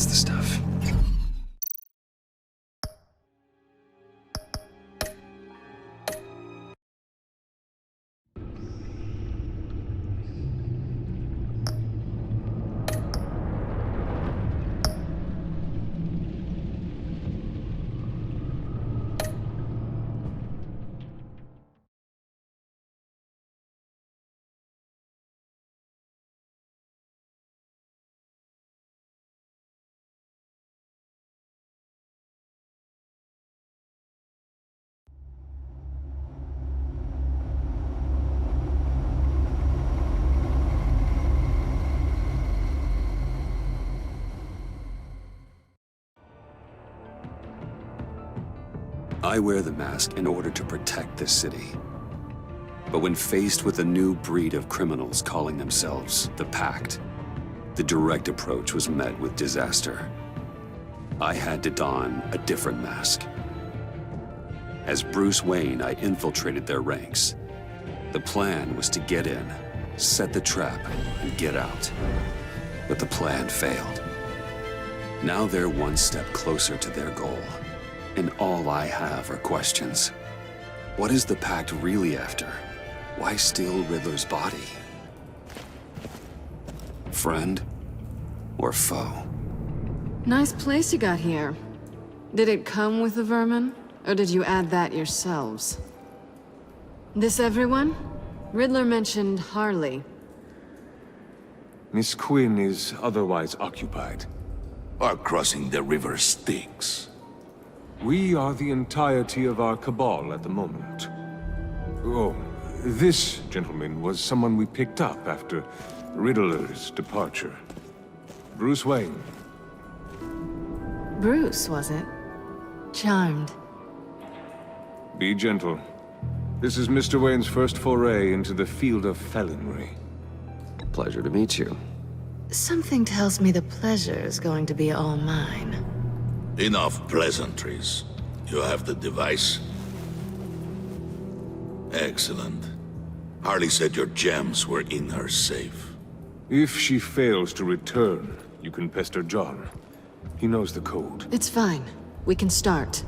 That's the stuff. I wear the mask in order to protect this city. But when faced with a new breed of criminals calling themselves the Pact, the direct approach was met with disaster. I had to don a different mask. As Bruce Wayne, I infiltrated their ranks. The plan was to get in, set the trap, and get out. But the plan failed. Now they're one step closer to their goal. And all I have are questions. What is the Pact really after? Why steal Riddler's body? Friend or foe? Nice place you got here. Did it come with the vermin? Or did you add that yourselves? This everyone? Riddler mentioned Harley. Miss Quinn is otherwise occupied. Are crossing the river Styx. We are the entirety of our cabal at the moment. Oh, this gentleman was someone we picked up after Riddler's departure. Bruce Wayne. Bruce, was it? Charmed. Be gentle. This is Mr. Wayne's first foray into the field of felonry. Pleasure to meet you. Something tells me the pleasure is going to be all mine. Enough pleasantries. You have the device? Excellent. Harley said your gems were in her safe. If she fails to return, you can pester John. He knows the code. It's fine. We can start.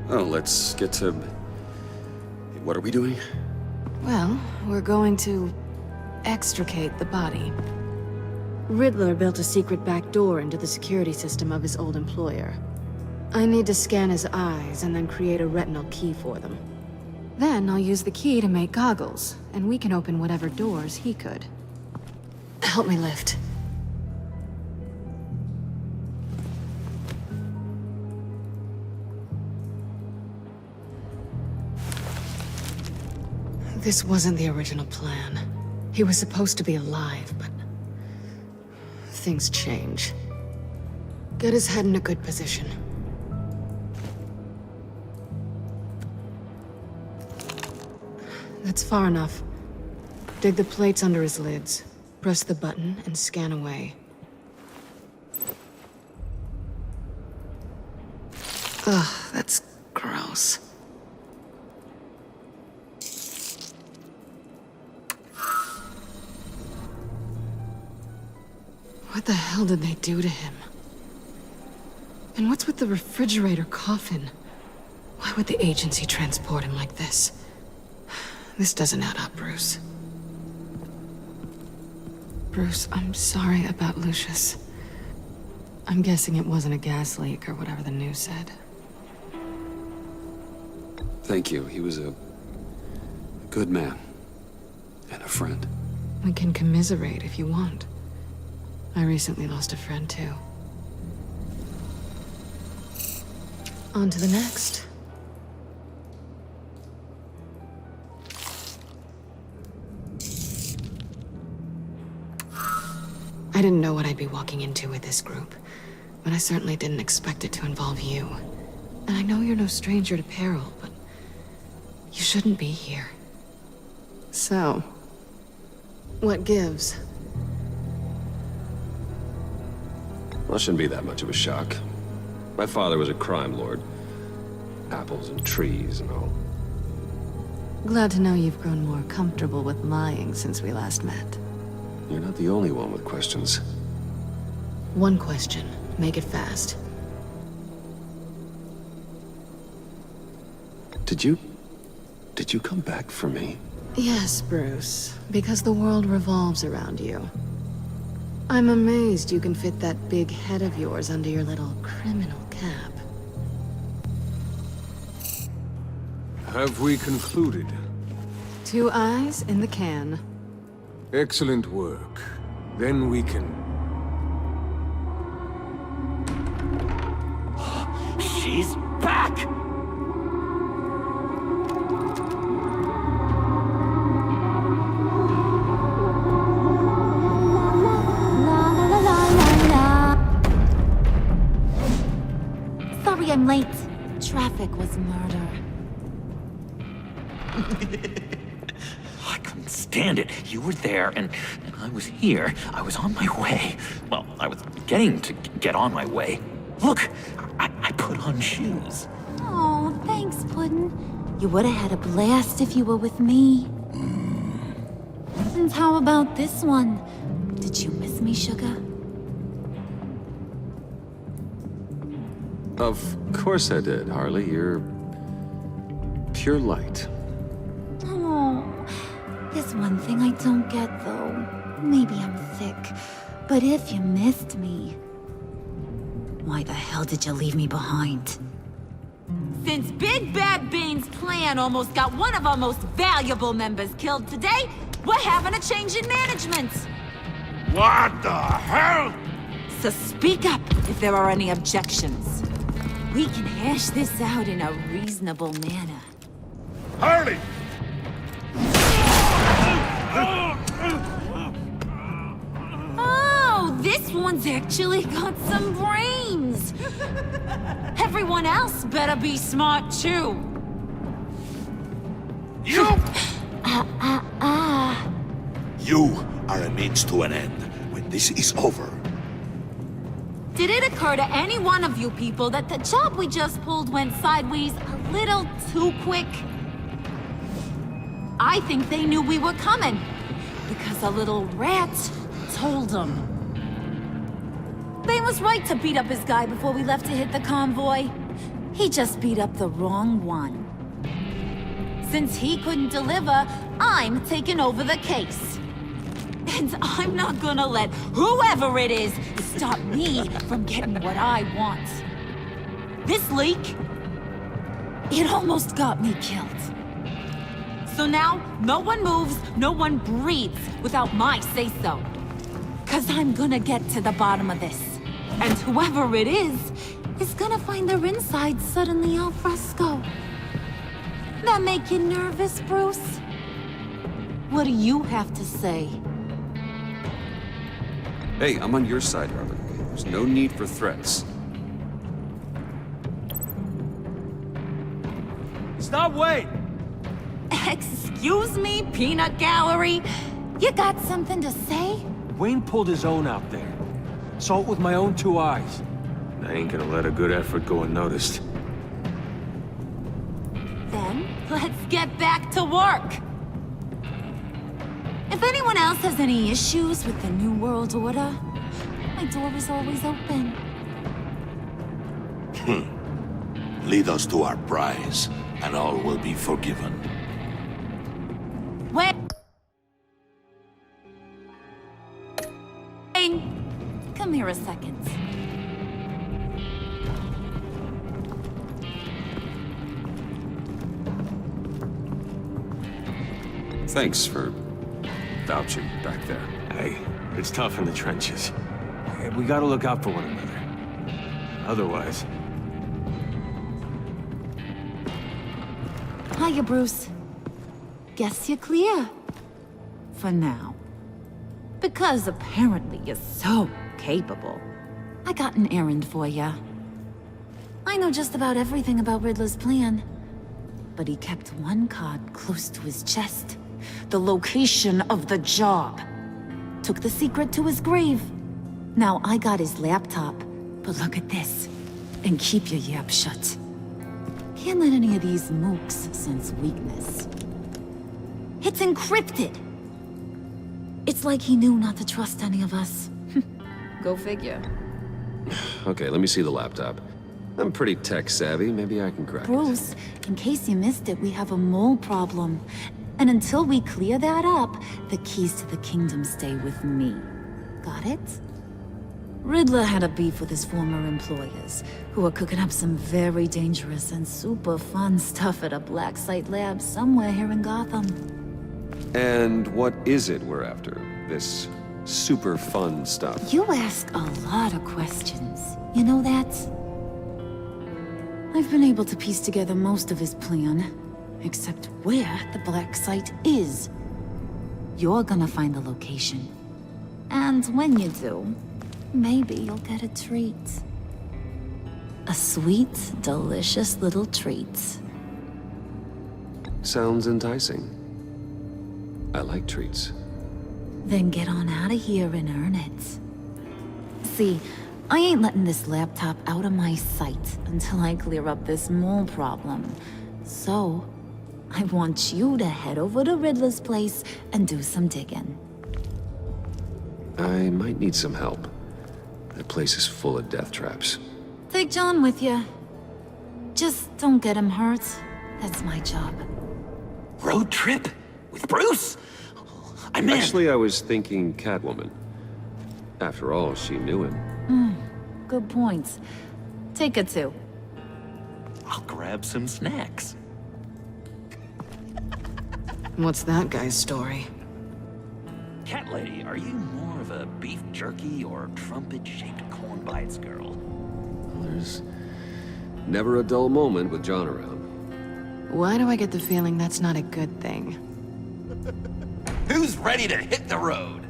Oh, let's get to... What are we doing? Well, we're going to extricate the body. Riddler built a secret back door into the security system of his old employer. I need to scan his eyes and then create a retinal key for them. Then I'll use the key to make goggles, and we can open whatever doors he could. Help me lift. This wasn't the original plan. He was supposed to be alive, but... things change. Get his head in a good position. That's far enough. Dig the plates under his lids. Press the button and scan away. Ugh, that's gross. What the hell did they do to him? And what's with the refrigerator coffin? Why would the agency transport him like this? This doesn't add up, Bruce. Bruce, I'm sorry about Lucius. I'm guessing it wasn't a gas leak or whatever the news said. Thank you. He was a good man. And a friend. We can commiserate if you want. I recently lost a friend, too. On to the next. I didn't know what I'd be walking into with this group, but I certainly didn't expect it to involve you. And I know you're no stranger to peril, but you shouldn't be here. So, what gives? Well, it shouldn't be that much of a shock. My father was a crime lord. Apples and trees and all. Glad to know you've grown more comfortable with lying since we last met. You're not the only one with questions. One question. Make it fast. Did you come back for me? Yes, Bruce. Because the world revolves around you. I'm amazed you can fit that big head of yours under your little criminal cap. Have we concluded? 2 eyes in the can. Excellent work. Then we can... She's back! Sorry I'm late. Traffic was murder. I couldn't stand it. You were there, and I was here. I was on my way. Well, I was getting to get on my way. Look, I put on shoes. Oh, thanks, Puddin'. You would have had a blast if you were with me. And how about this one? Did you miss me, sugar? Of course I did, Harley. You're... pure light. Oh, there's one thing I don't get, though. Maybe I'm thick, but if you missed me, why the hell did you leave me behind? Since Big Bad Bean's plan almost got one of our most valuable members killed today, we're having a change in management. What the hell? So speak up if there are any objections. We can hash this out in a reasonable manner. Harley! Oh, this one's actually got some brains. Everyone else better be smart too. You! You are a means to an end. When this is over, Did it occur to any one of you people that the job we just pulled went sideways a little too quick? I think they knew we were coming, because a little rat told them. They was right to beat up his guy before we left to hit the convoy. He just beat up the wrong one. Since he couldn't deliver, I'm taking over the case. And I'm not gonna let whoever it is stop me from getting what I want. This leak, it almost got me killed. So now, no one moves, no one breathes without my say-so. 'Cause I'm gonna get to the bottom of this. And whoever it is gonna find their insides suddenly al fresco. That make you nervous, Bruce? What do you have to say? Hey, I'm on your side, Harley. There's no need for threats. Stop, wait! Excuse me, peanut gallery? You got something to say? Wayne pulled his own out there. Saw it with my own 2 eyes. I ain't gonna let a good effort go unnoticed. Then, let's get back to work. If anyone else has any issues with the New World Order, my door is always open. lead us to our prize, and all will be forgiven. Wayne, come here a second. Thanks for vouching back there. Hey, it's tough in the trenches. Hey, we gotta look out for one another. Otherwise... Hiya, Bruce. Guess you're clear. For now. Because apparently you're so capable. I got an errand for ya. I know just about everything about Riddler's plan. But he kept one card close to his chest. The location of the job. Took the secret to his grave. Now I got his laptop. But look at this. And keep your yap shut. Can't let any of these mooks sense weakness. It's encrypted. It's like he knew not to trust any of us. Go figure. Okay, let me see the laptop. I'm pretty tech savvy. Maybe I can crack it. Bruce, in case you missed it, we have a mole problem. And until we clear that up, the keys to the kingdom stay with me. Got it? Riddler had a beef with his former employers, who are cooking up some very dangerous and super fun stuff at a black site lab somewhere here in Gotham. And what is it we're after? This super fun stuff? You ask a lot of questions. You know that? I've been able to piece together most of his plan, except where the black site is. You're gonna find the location. And when you do, maybe you'll get a treat. A sweet, delicious little treat. Sounds enticing. I like treats. Then get on out of here and earn it. See, I ain't letting this laptop out of my sight until I clear up this mole problem. So, I want you to head over to Riddler's place and do some digging. I might need some help. That place is full of death traps. Take John with you. Just don't get him hurt. That's my job. Road trip? With Bruce? I'm in. Actually, I was thinking Catwoman. After all, she knew him. Good points. Take it too. I'll grab some snacks. What's that guy's story? Cat lady, are you more of a beef jerky or trumpet-shaped corn bites girl? There's never a dull moment with John around. Why do I get the feeling that's not a good thing? Who's ready to hit the road?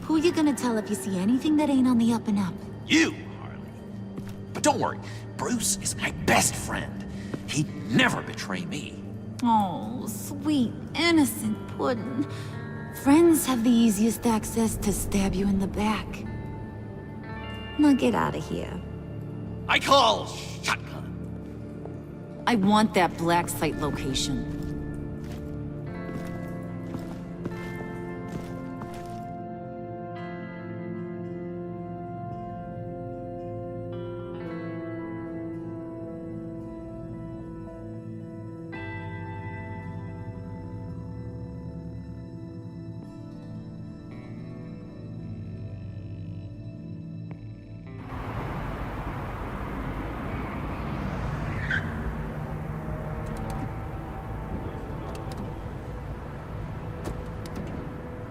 Who you gonna tell if you see anything that ain't on the up and up? You, Harley. But don't worry, Bruce is my best friend. He'd never betray me. Oh, sweet, innocent puddin'. Friends have the easiest access to stab you in the back. Now get out of here. I call shotgun. I want that black site location.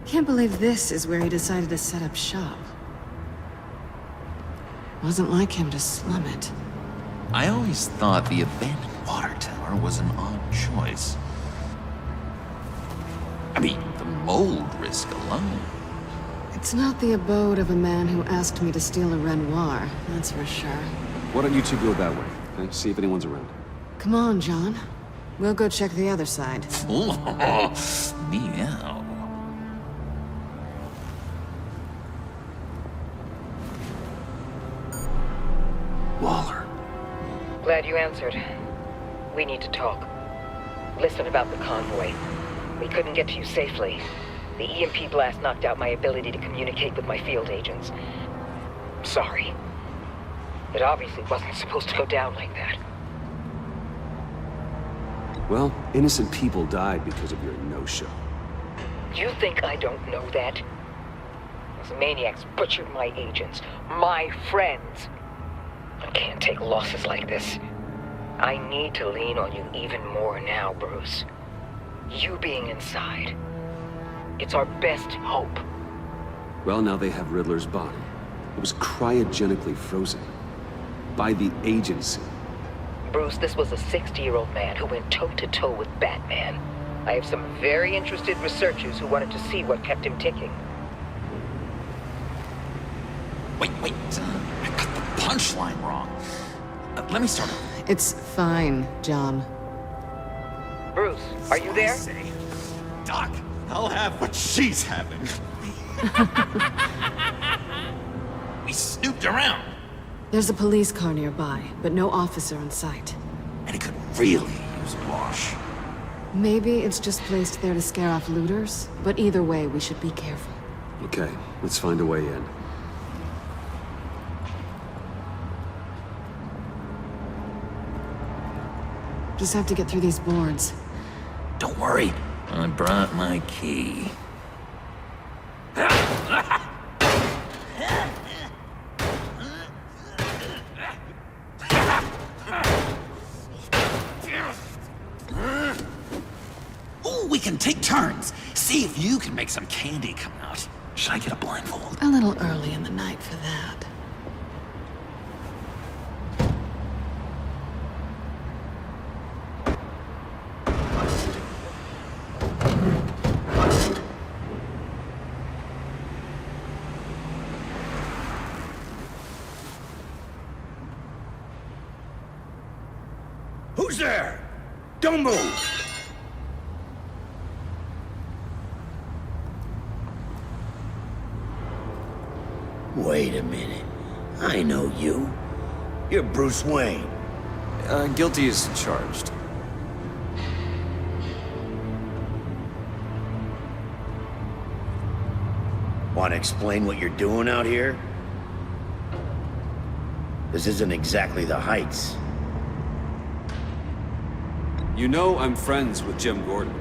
Can't believe this is where he decided to set up shop. Wasn't like him to slum it. I always thought the abandoned water tower was an odd choice. I mean, the mold risk alone. It's not the abode of a man who asked me to steal a Renoir, that's for sure. Why don't you two go that way? Okay? See if anyone's around. Come on, John. We'll go check the other side. Meow. Waller. Glad you answered. We need to talk. Listen about the convoy. We couldn't get to you safely. The EMP blast knocked out my ability to communicate with my field agents. Sorry. It obviously wasn't supposed to go down like that. Well, innocent people died because of your no-show. You think I don't know that? Those maniacs butchered my agents, my friends. I can't take losses like this. I need to lean on you even more now, Bruce. You being inside. It's our best hope. Well, now they have Riddler's body. It was cryogenically frozen. By the agency. Bruce, this was a 60-year-old man who went toe-to-toe with Batman. I have some very interested researchers who wanted to see what kept him ticking. Wait. I got the punchline wrong. Let me start over. It's fine, John. Bruce, are you there? Doc, I'll have what she's having. We snooped around. There's a police car nearby, but no officer in sight. And he could really use a wash. Maybe it's just placed there to scare off looters, but either way, we should be careful. Okay, let's find a way in. Just have to get through these boards. Don't worry, I brought my key. Ooh, we can take turns. See if you can make some candy come out. Should I get a blindfold? A little early in the night for that. Who's there? Don't move! Wait a minute. I know you. You're Bruce Wayne. Guilty as charged. Want to explain what you're doing out here? This isn't exactly the Heights. You know I'm friends with Jim Gordon.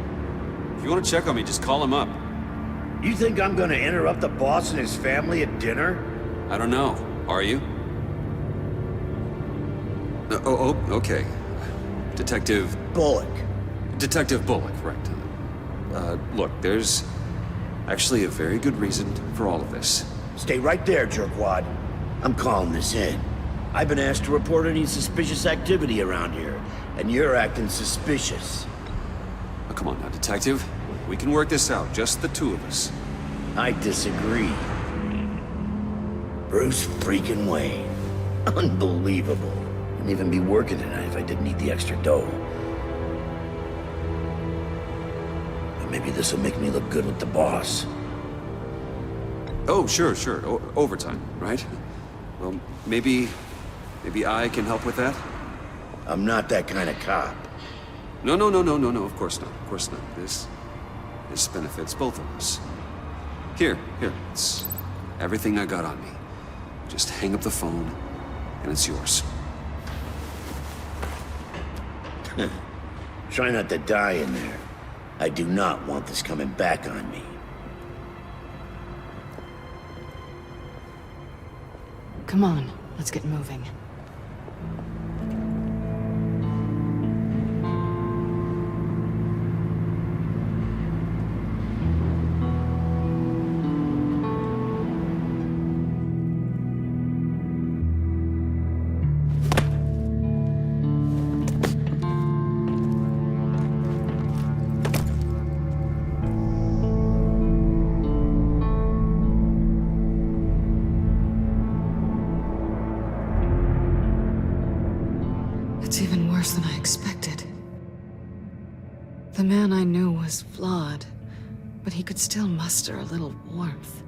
If you want to check on me, just call him up. You think I'm gonna interrupt the boss and his family at dinner? I don't know. Are you? Okay. Detective Bullock. Right. Look, there's actually a very good reason for all of this. Stay right there, jerkwad. I'm calling this in. I've been asked to report any suspicious activity around here, and you're acting suspicious. Oh, come on now, Detective. We can work this out, just the two of us. I disagree. Bruce freaking Wayne. Unbelievable. Wouldn't even be working tonight if I didn't need the extra dough. But maybe this will make me look good with the boss. Oh, sure. Overtime, right? Well, maybe I can help with that? I'm not that kind of cop. No, of course not. This benefits both of us. Here, it's everything I got on me. Just hang up the phone, and it's yours. Try not to die in there. I do not want this coming back on me. Come on, let's get moving. It's even worse than I expected. The man I knew was flawed, but he could still muster a little warmth.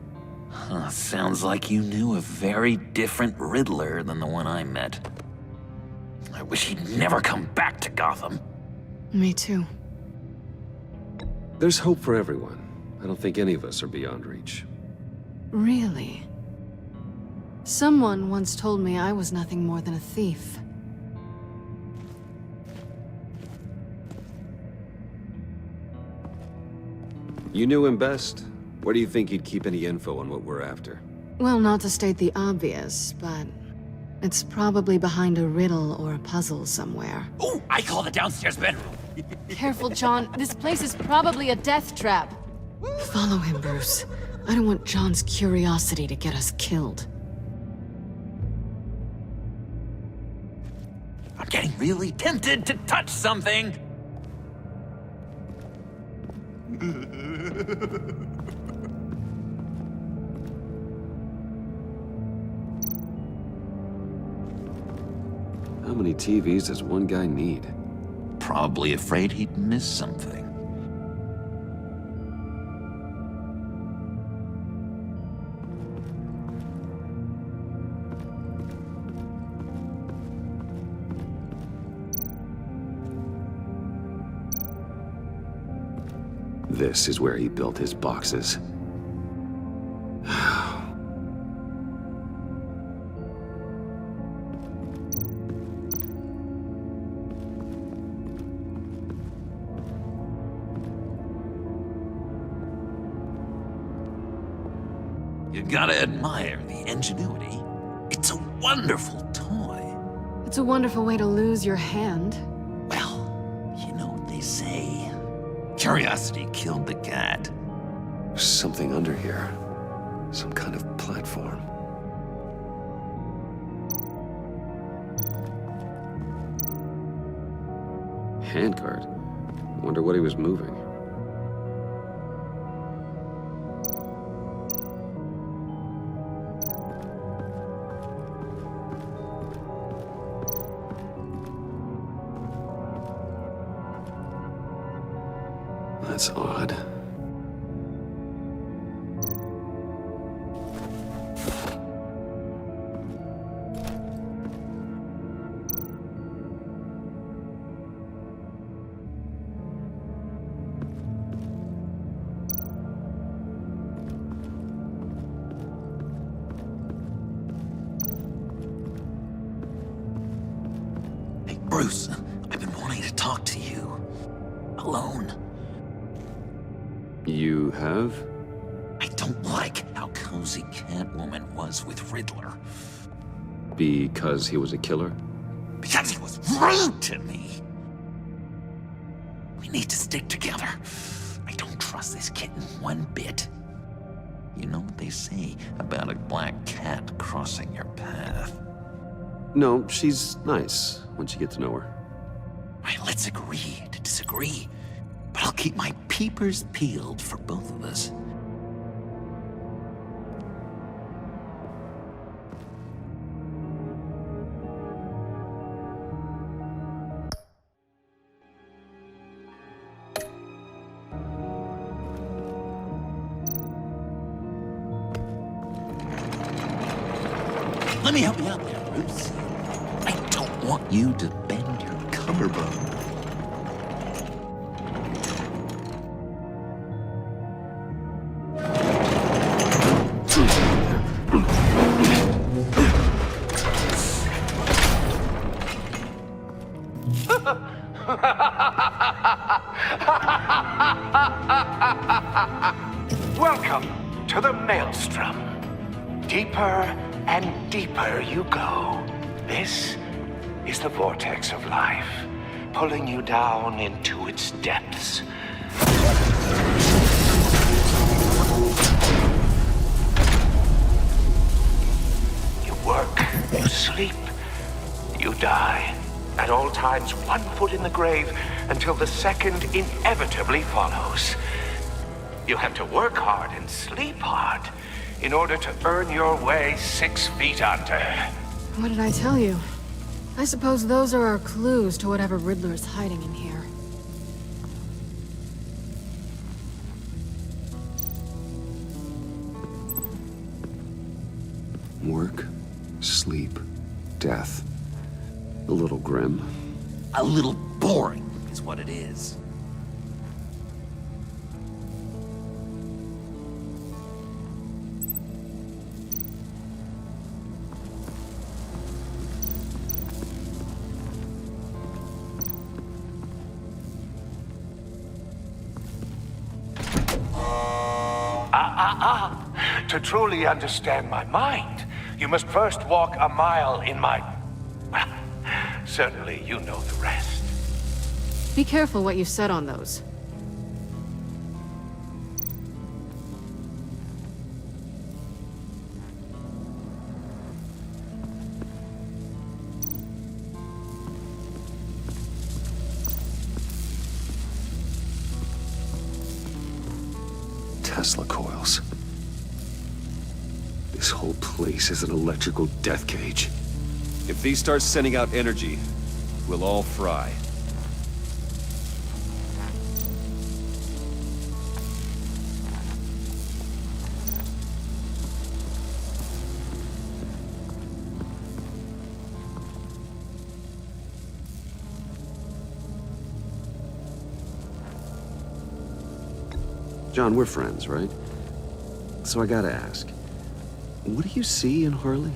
Sounds like you knew a very different Riddler than the one I met. I wish he'd never come back to Gotham. Me too. There's hope for everyone. I don't think any of us are beyond reach. Really? Someone once told me I was nothing more than a thief. You knew him best. Where do you think he'd keep any info on what we're after? Well, not to state the obvious, but it's probably behind a riddle or a puzzle somewhere. Oh, I call the downstairs bedroom. Careful, John. This place is probably a death trap. Follow him, Bruce. I don't want John's curiosity to get us killed. I'm getting really tempted to touch something. How many TVs does one guy need? Probably afraid he'd miss something. This is where he built his boxes. You gotta admire the ingenuity. It's a wonderful toy. It's a wonderful way to lose your hand. Well, you know what they say. Curiosity killed the cat. There's something under here. Some kind of platform. Handcart. Wonder what he was moving. That's odd. Hey, Bruce, I've been wanting to talk to you. Alone. You have? I don't like how cozy Catwoman was with Riddler. Because he was a killer? Because he was rude to me. We need to stick together. I don't trust this kitten one bit. You know what they say about a black cat crossing your path? No, she's nice once you get to know her. Right, let's agree to disagree. But I'll keep my peepers peeled for both of us. Let me help you out there, Bruce. I don't want you to bend your collarbone. Welcome to the Maelstrom. Deeper and deeper you go. This is the vortex of life, pulling you down into its depths. You work, you sleep, you die. At all times, 1 foot in the grave until the second inevitably follows. You have to work hard and sleep hard in order to earn your way 6 feet under. What did I tell you? I suppose those are our clues to whatever Riddler is hiding in here. Work, sleep, death. A little grim. A little boring is what it is. To truly understand my mind, you must first walk a mile in my... Well, certainly you know the rest. Be careful what you said on those. Tesla coils. This whole place is an electrical death cage. If these start sending out energy, we'll all fry. John, we're friends, right? So I gotta ask, what do you see in Harley?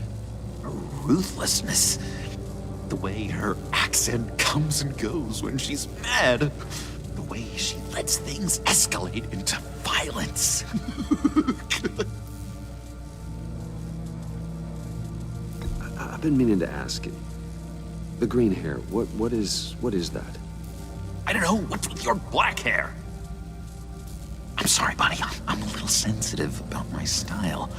Her ruthlessness. The way her accent comes and goes when she's mad. The way she lets things escalate into violence. I've been meaning to ask you. The green hair, what is that? I don't know, what's with your black hair? I'm sorry, buddy. I'm a little sensitive about my style.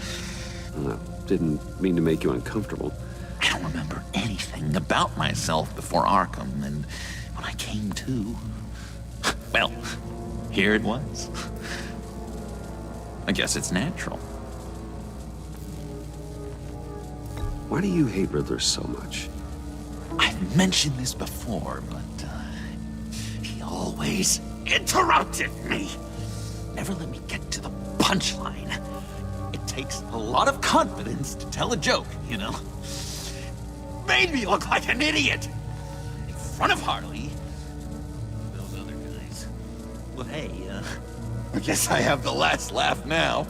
Didn't mean to make you uncomfortable. I don't remember anything about myself before Arkham, and when I came to, well, here it was. I guess it's natural. Why do you hate Riddler so much? I've mentioned this before, but he always interrupted me. Never let me get to the punchline. It takes a lot of confidence to tell a joke, you know? Made me look like an idiot! In front of Harley. Those other guys. Well, hey, I guess I have the last laugh now.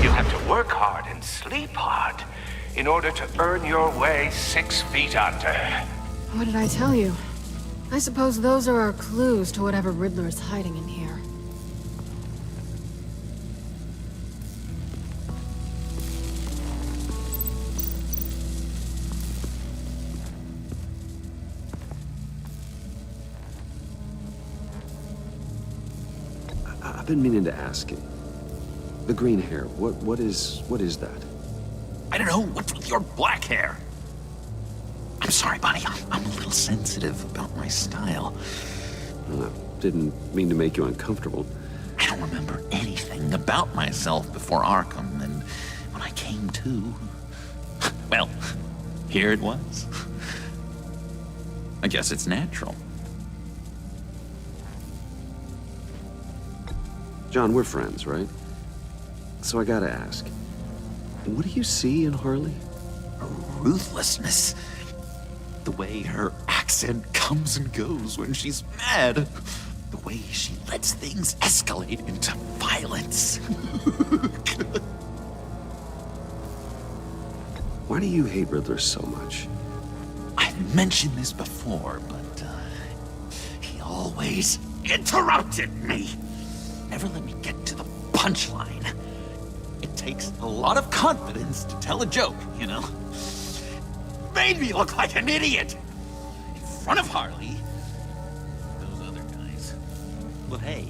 You have to work hard and sleep hard in order to earn your way 6 feet under. What did I tell you? I suppose those are our clues to whatever Riddler is hiding in here. I've been meaning to ask you. The green hair, what is that? I don't know, what's with your black hair? I'm sorry, buddy. I'm a little sensitive about my style. Didn't mean to make you uncomfortable. I don't remember anything about myself before Arkham, and when I came to, well, here it was. I guess it's natural. John, we're friends, right? So I gotta ask, what do you see in Harley? Her ruthlessness. The way her accent comes and goes when she's mad. The way she lets things escalate into violence. Why do you hate Riddler so much? I've mentioned this before, but he always interrupted me. Never let me get to the punchline. It takes a lot of confidence to tell a joke, you know? Made me look like an idiot! In front of Harley. Those other guys. Well, hey,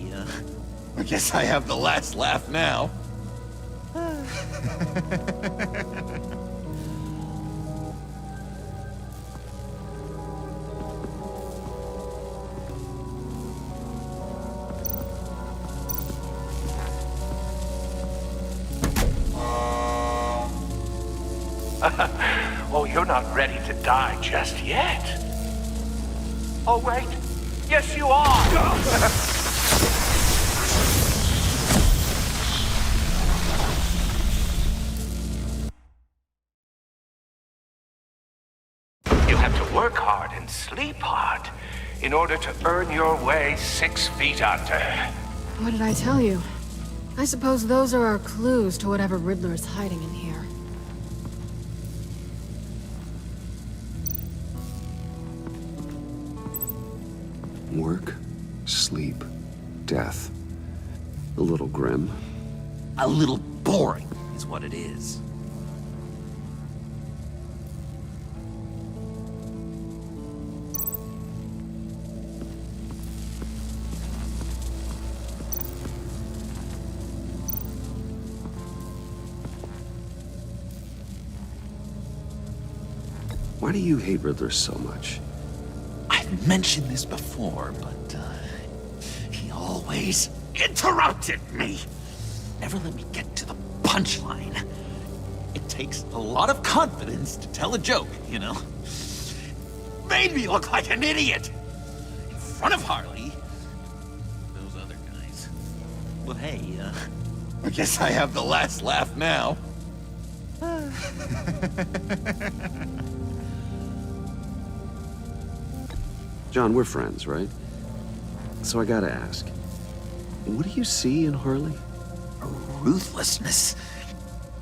I guess I have the last laugh now. Oh, you're not ready to die just yet. Oh, wait. Yes, you are. You have to work hard and sleep hard in order to earn your way 6 feet under. What did I tell you? I suppose those are our clues to whatever Riddler is hiding in here. Work, sleep, death. A little grim. A little boring is what it is. Why do you hate Riddler so much? I've mentioned this before, but he always interrupted me. Never let me get to the punchline. It takes a lot of confidence to tell a joke, you know? Made me look like an idiot! In front of Harley. Those other guys. Well, hey, I guess I have the last laugh now. John, we're friends, right? So I gotta ask, what do you see in Harley? Ruthlessness.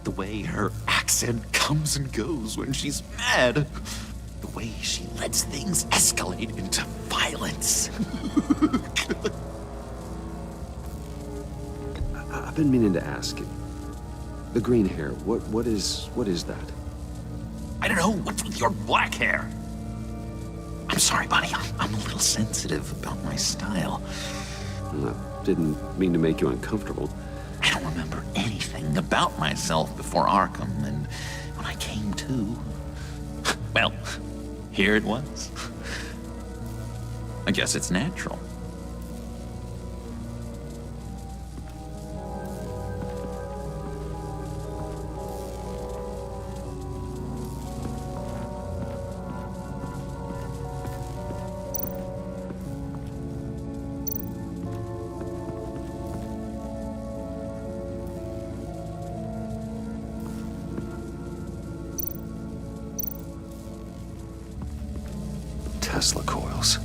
The way her accent comes and goes when she's mad. The way she lets things escalate into violence. I've been meaning to ask you. The green hair, what is that? I don't know, what's with your black hair? I'm sorry, buddy, I'm a little sensitive about my style. I didn't mean to make you uncomfortable. I don't remember anything about myself before Arkham, and when I came to, well, here it was. I guess it's natural. Tesla coils.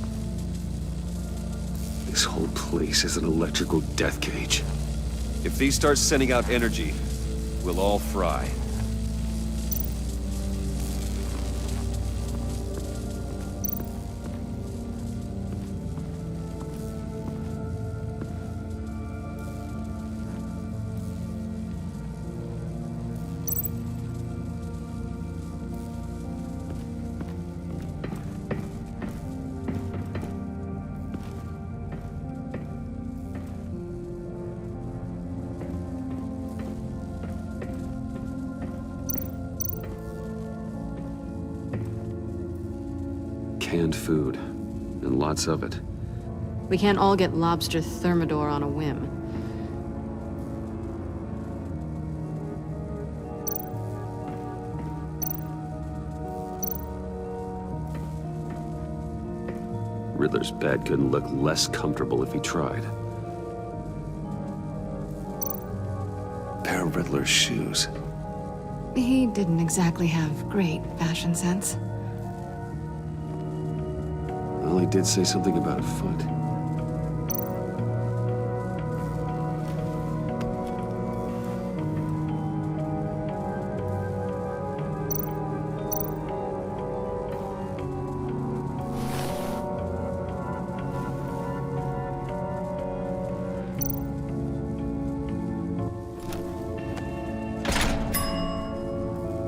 This whole place is an electrical death cage. If these start sending out energy, we'll all fry. Canned food, and lots of it. We can't all get lobster thermidor on a whim. Riddler's bed couldn't look less comfortable if he tried. Pair of Riddler's shoes. He didn't exactly have great fashion sense. Well, he did say something about a foot.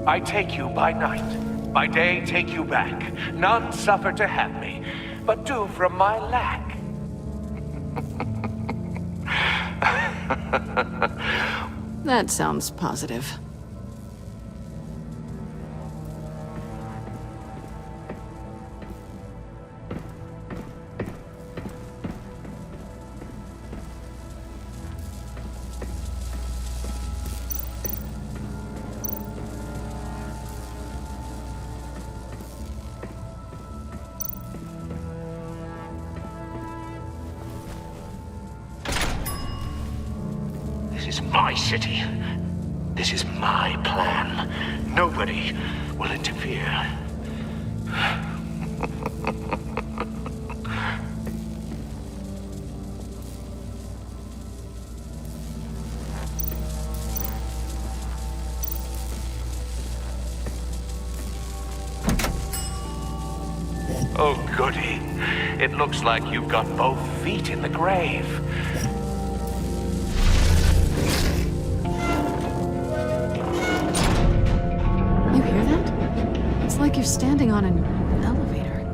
I take you by night, by day take you back. None suffer to have me, but do from my lack. That sounds positive. This is my city. This is my plan. Nobody will interfere. Oh, goody. It looks like you've got both feet in the grave. You hear that? It's like you're standing on an elevator.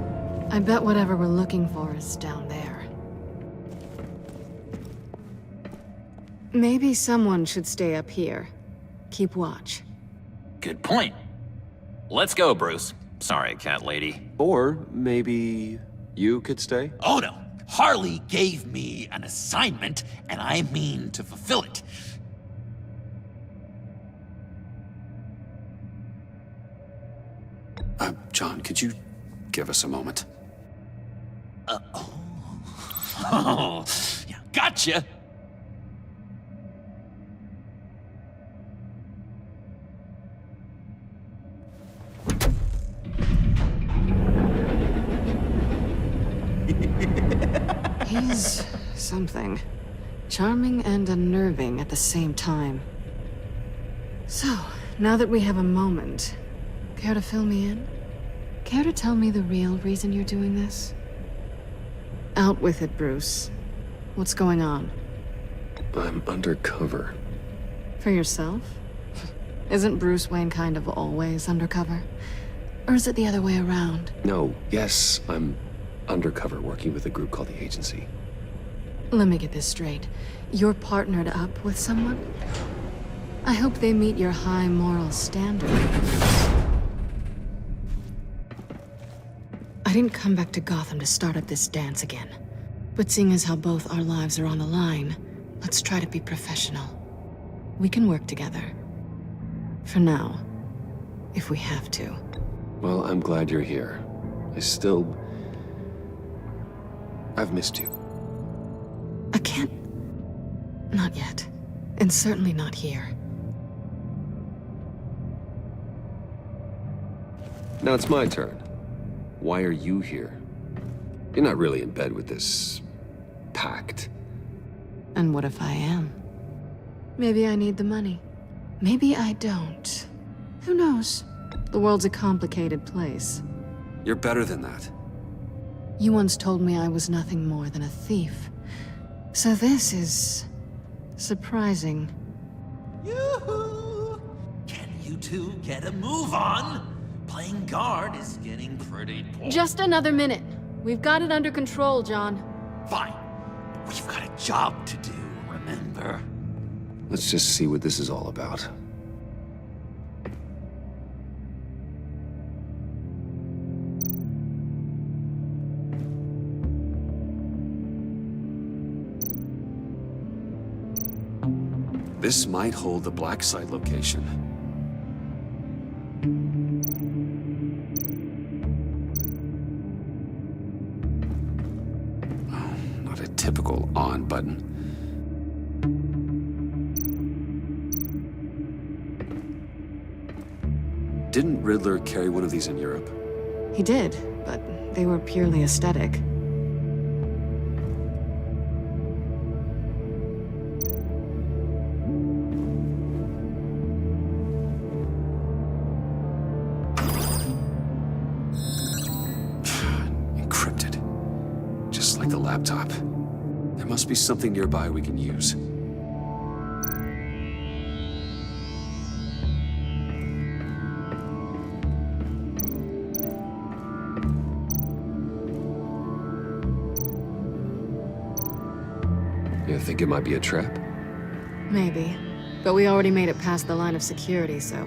I bet whatever we're looking for is down there. Maybe someone should stay up here. Keep watch. Good point. Let's go, Bruce. Sorry, cat lady. Or maybe You could stay? Oh no! Harley gave me an assignment, and I mean to fulfill it. John, could you give us a moment? Oh, yeah, gotcha! He's something. Charming and unnerving at the same time. So, now that we have a moment, care to fill me in? Care to tell me the real reason you're doing this? Out with it, Bruce. What's going on? I'm undercover. For yourself? Isn't Bruce Wayne kind of always undercover? Or is it the other way around? No, yes, I'm undercover working with a group called the Agency. Let me get this straight. You're partnered up with someone? I hope they meet your high moral standard. I didn't come back to Gotham to start up this dance again. But seeing as how both our lives are on the line, let's try to be professional. We can work together. For now. If we have to. Well, I'm glad you're here. I've missed you. I can't... Not yet. And certainly not here. Now it's my turn. Why are you here? You're not really in bed with this... pact. And what if I am? Maybe I need the money. Maybe I don't. Who knows? The world's a complicated place. You're better than that. You once told me I was nothing more than a thief. So this is... surprising. Yoo-hoo! Can you two get a move on? Playing guard is getting pretty boring. Just another minute. We've got it under control, John. Fine. We've got a job to do, remember? Let's just see what this is all about. This might hold the black site location. Oh, not a typical on button. Didn't Riddler carry one of these in Europe? He did, but they were purely aesthetic. Encrypted. Just like the laptop. There must be something nearby we can use. You think it might be a trap? Maybe. But we already made it past the line of security, so...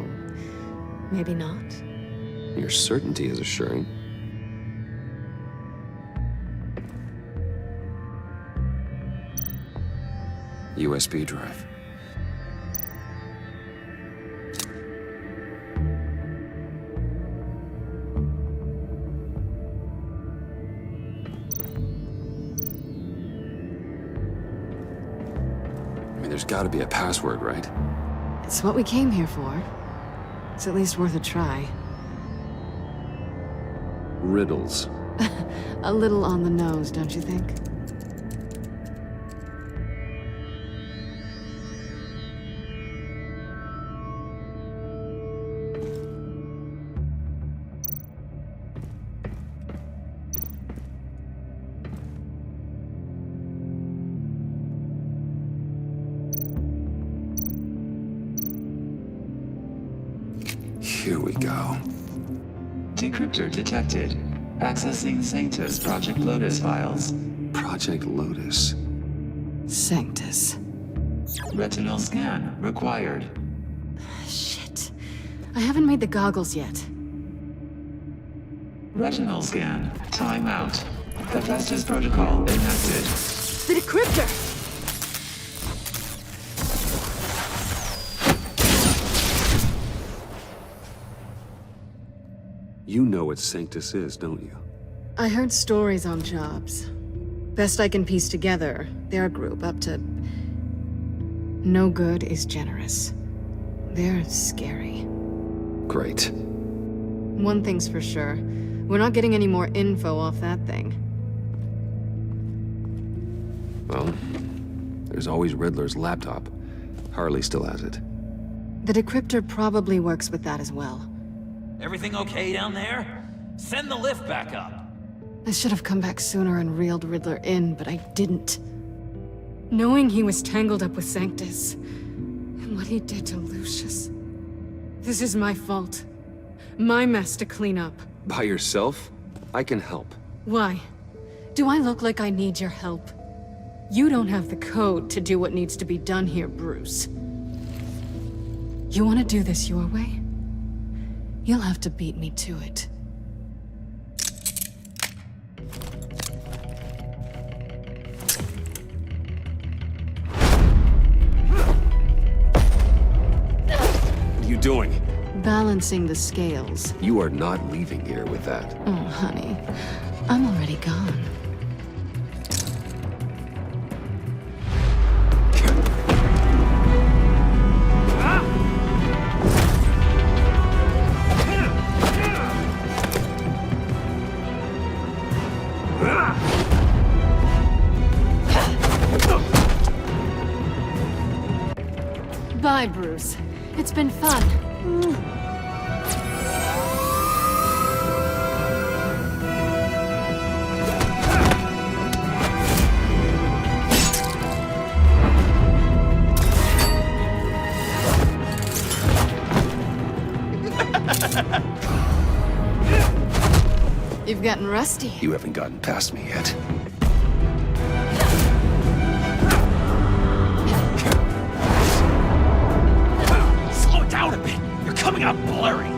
maybe not. Your certainty is assuring. USB drive. I mean, there's gotta be a password, right? It's what we came here for. It's at least worth a try. Riddles. A little on the nose, don't you think? Here we go. Decryptor detected. Accessing Sanctus Project Lotus files. Project Lotus. Sanctus. Retinal scan required. Shit. I haven't made the goggles yet. Retinal scan. Timeout. Hephaestus protocol enacted. The decryptor! You know what Sanctus is, don't you? I heard stories on jobs. Best I can piece together, they're a group up to... No good is generous. They're scary. Great. One thing's for sure. We're not getting any more info off that thing. Well, there's always Riddler's laptop. Harley still has it. The decryptor probably works with that as well. Everything okay down there? Send the lift back up. I should have come back sooner and reeled Riddler in, but I didn't. Knowing he was tangled up with Sanctus, and what he did to Lucius. This is my fault. My mess to clean up. By yourself? I can help. Why? Do I look like I need your help? You don't have the code to do what needs to be done here, Bruce. You want to do this your way? You'll have to beat me to it. What are you doing? Balancing the scales. You are not leaving here with that. Oh, honey. I'm already gone. Bye, Bruce. It's been fun. You've gotten rusty. You haven't gotten past me yet. Slow it down a bit. You're coming out blurry.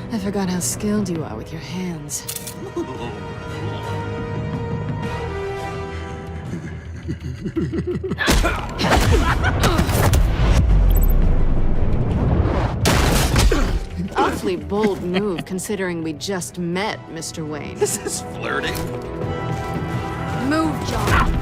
I forgot how skilled you are with your hands. Awfully bold move, considering we just met, Mr. Wayne. This is flirting. Move, John.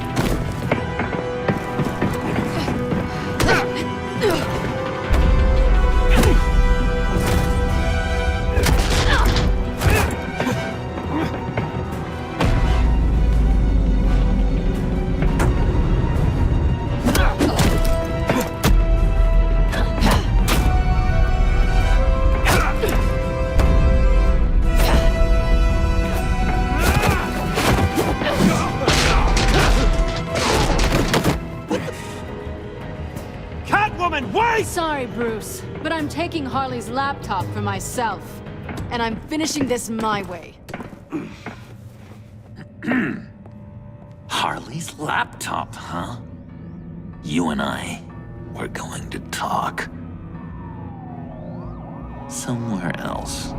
Sorry, Bruce, but I'm taking Harley's laptop for myself. And I'm finishing this my way. Harley's laptop, huh? You and I, we're going to talk. Somewhere else.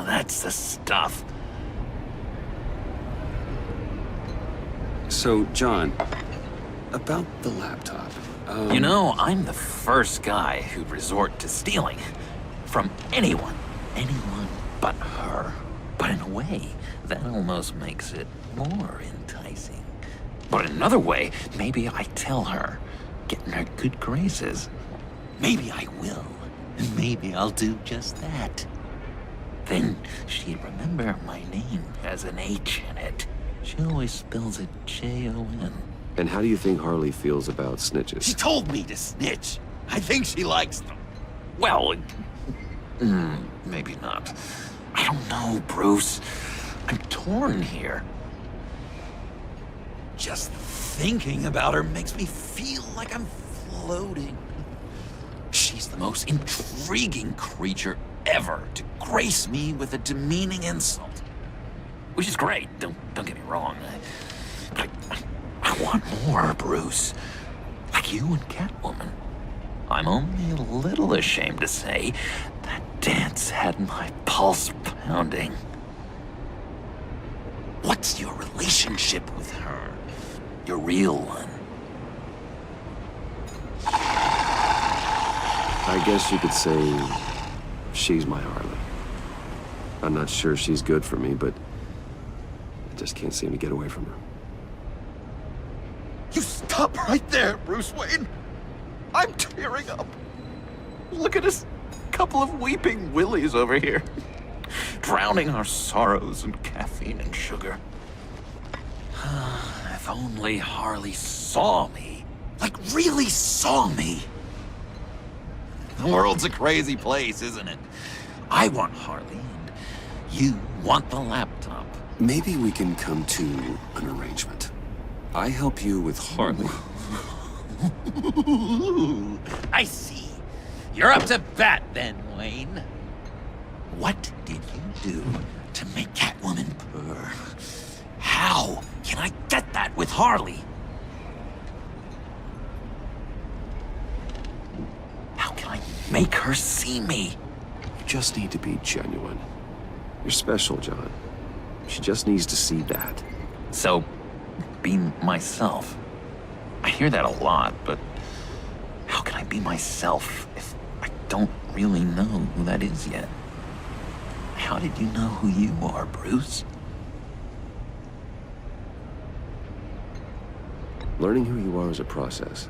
That's the stuff. So, John, about the laptop. You know, I'm the first guy who'd resort to stealing. From anyone. Anyone but her. But in a way, that almost makes it more enticing. But in another way, maybe I tell her, get in her good graces. Maybe I will. And maybe I'll do just that. Then she'd remember my name has an H in it. She always spells it Jon. And how do you think Harley feels about snitches? She told me to snitch. I think she likes them. Well, maybe not. I don't know, Bruce. I'm torn here. Just thinking about her makes me feel like I'm floating. She's the most intriguing creature ever to grace me with a demeaning insult. Which is great, don't get me wrong. But I want more, Bruce. Like you and Catwoman. I'm only a little ashamed to say that dance had my pulse pounding. What's your relationship with her? Your real one? I guess you could say she's my Harley. I'm not sure she's good for me, but I just can't seem to get away from her. You stop right there, Bruce Wayne. I'm tearing up. Look at us, couple of weeping willies over here. Drowning our sorrows in caffeine and sugar. If only Harley saw me. Like, really saw me. The world's a crazy place, isn't it? I want Harley, and you want the laptop. Maybe we can come to an arrangement. I help you with Harley. I see. You're up to bat then, Wayne. What did you do to make Catwoman purr? How can I get that with Harley? How can I make her see me? You just need to be genuine. You're special, John. She just needs to see that. So, be myself. I hear that a lot, but how can I be myself if I don't really know who that is yet? How did you know who you are, Bruce? Learning who you are is a process.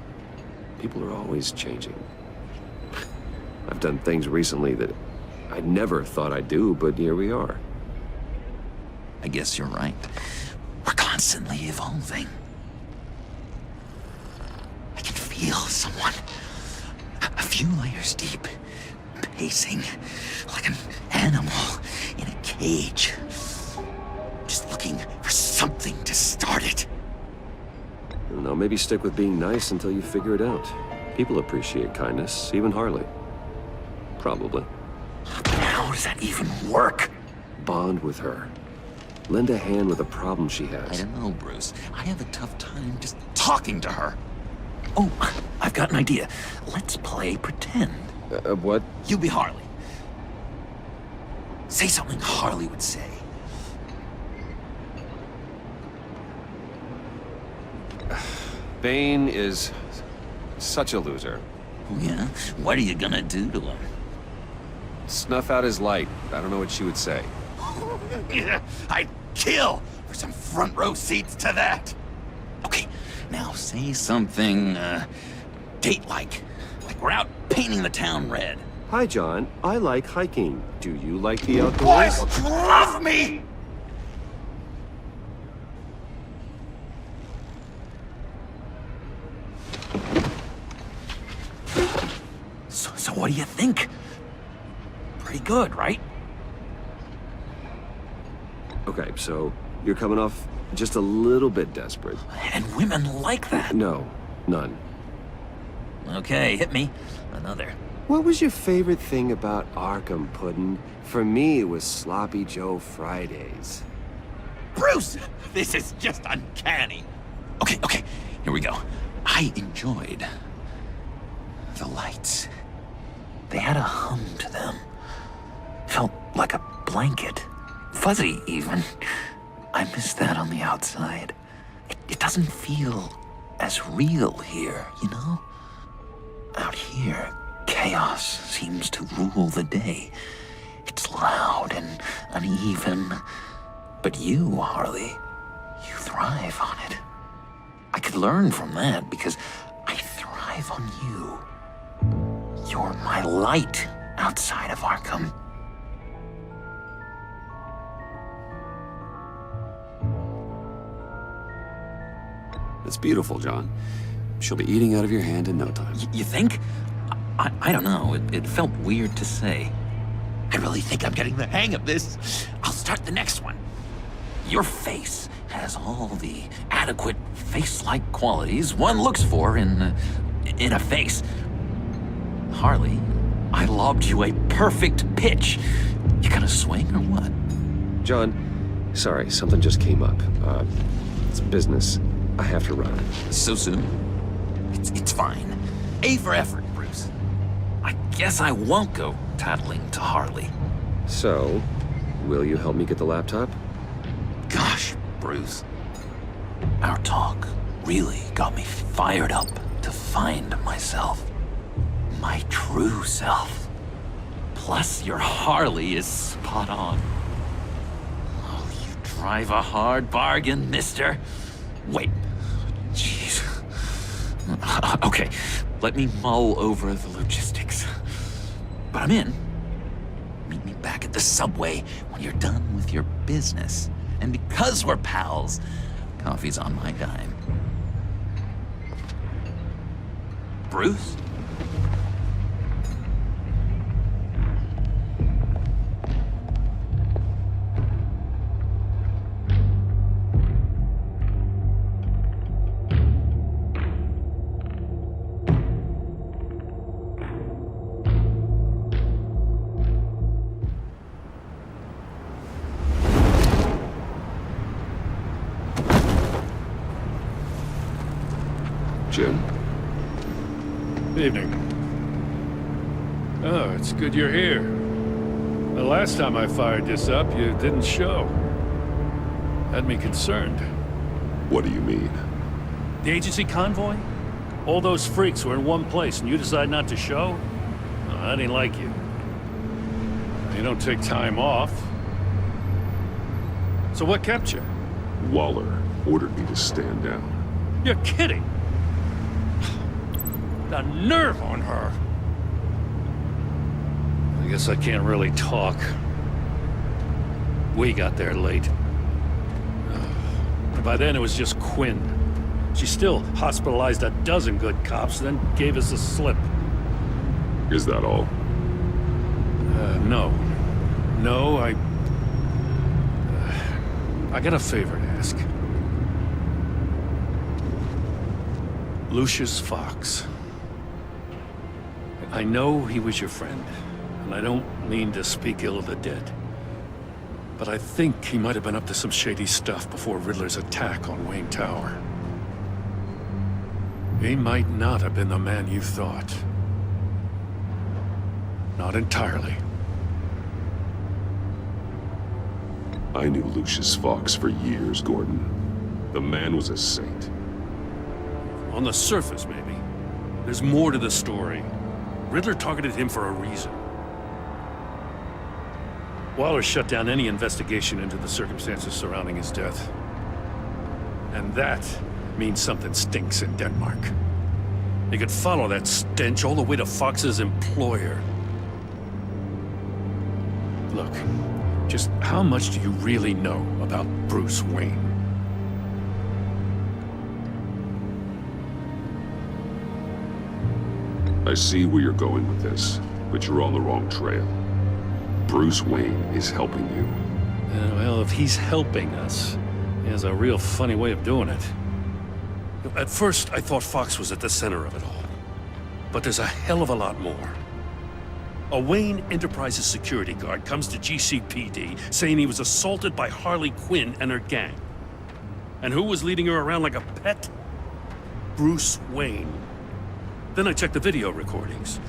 People are always changing. I've done things recently that I never thought I'd do, but here we are. I guess you're right. We're constantly evolving. I can feel someone a few layers deep, pacing like an animal in a cage. Just looking for something to start it. I don't know, maybe stick with being nice until you figure it out. People appreciate kindness, even Harley. Probably. How does that even work? Bond with her. Lend a hand with a problem she has. I don't know, Bruce. I have a tough time just talking to her. Oh, I've got an idea. Let's play pretend. What? You be Harley. Say something Harley would say. Bane is such a loser. Yeah? What are you gonna do to him? Snuff out his light. I don't know what she would say. I'd kill for some front row seats to that. Okay, now say something, date-like. Like we're out painting the town red. Hi, John. I like hiking. Do you like the outdoors? Boys, love me! So what do you think? Pretty good, right? Okay, so you're coming off just a little bit desperate. And women like that. No, none. Okay, hit me. Another. What was your favorite thing about Arkham, Puddin'? For me, it was Sloppy Joe Fridays. Bruce! This is just uncanny. Okay, here we go. I enjoyed the lights. They had a hum to them. Felt like a blanket. Fuzzy, even. I miss that on the outside. It doesn't feel as real here, you know? Out here, chaos seems to rule the day. It's loud and uneven. But you, Harley, you thrive on it. I could learn from that because I thrive on you. You're my light outside of Arkham. It's beautiful, John. She'll be eating out of your hand in no time. You think? I don't know. It felt weird to say. I really think I'm getting the hang of this. I'll start the next one. Your face has all the adequate face-like qualities one looks for in a face. Harley, I lobbed you a perfect pitch. You gonna swing or what? John, sorry, something just came up. It's business. I have to run. So soon? It's fine. A for effort, Bruce. I guess I won't go tattling to Harley. So, will you help me get the laptop? Gosh, Bruce. Our talk really got me fired up to find myself. My true self. Plus, your Harley is spot on. Oh, you drive a hard bargain, mister. Wait. Jeez. Okay, let me mull over the logistics. But I'm in. Meet me back at the subway when you're done with your business. And because we're pals, coffee's on my dime. Bruce? Jim? Evening. Oh, it's good you're here. The last time I fired this up, you didn't show. Had me concerned. What do you mean? The agency convoy? All those freaks were in one place and you decide not to show? Oh, I didn't like you. You don't take time off. So what kept you? Waller ordered me to stand down. You're kidding! The nerve on her! I guess I can't really talk. We got there late. And by then it was just Quinn. She still hospitalized a dozen good cops, then gave us the slip. Is that all? No. No, I got a favor to ask. Lucius Fox. I know he was your friend, and I don't mean to speak ill of the dead. But I think he might have been up to some shady stuff before Riddler's attack on Wayne Tower. He might not have been the man you thought. Not entirely. I knew Lucius Fox for years, Gordon. The man was a saint. On the surface, maybe. There's more to the story. Riddler targeted him for a reason. Waller shut down any investigation into the circumstances surrounding his death. And that means something stinks in Denmark. You could follow that stench all the way to Fox's employer. Look, just how much do you really know about Bruce Wayne? I see where you're going with this, but you're on the wrong trail. Bruce Wayne is helping you. Well, if he's helping us, he has a real funny way of doing it. At first, I thought Fox was at the center of it all. But there's a hell of a lot more. A Wayne Enterprises security guard comes to GCPD saying he was assaulted by Harley Quinn and her gang. And who was leading her around like a pet? Bruce Wayne. Then I checked the video recordings.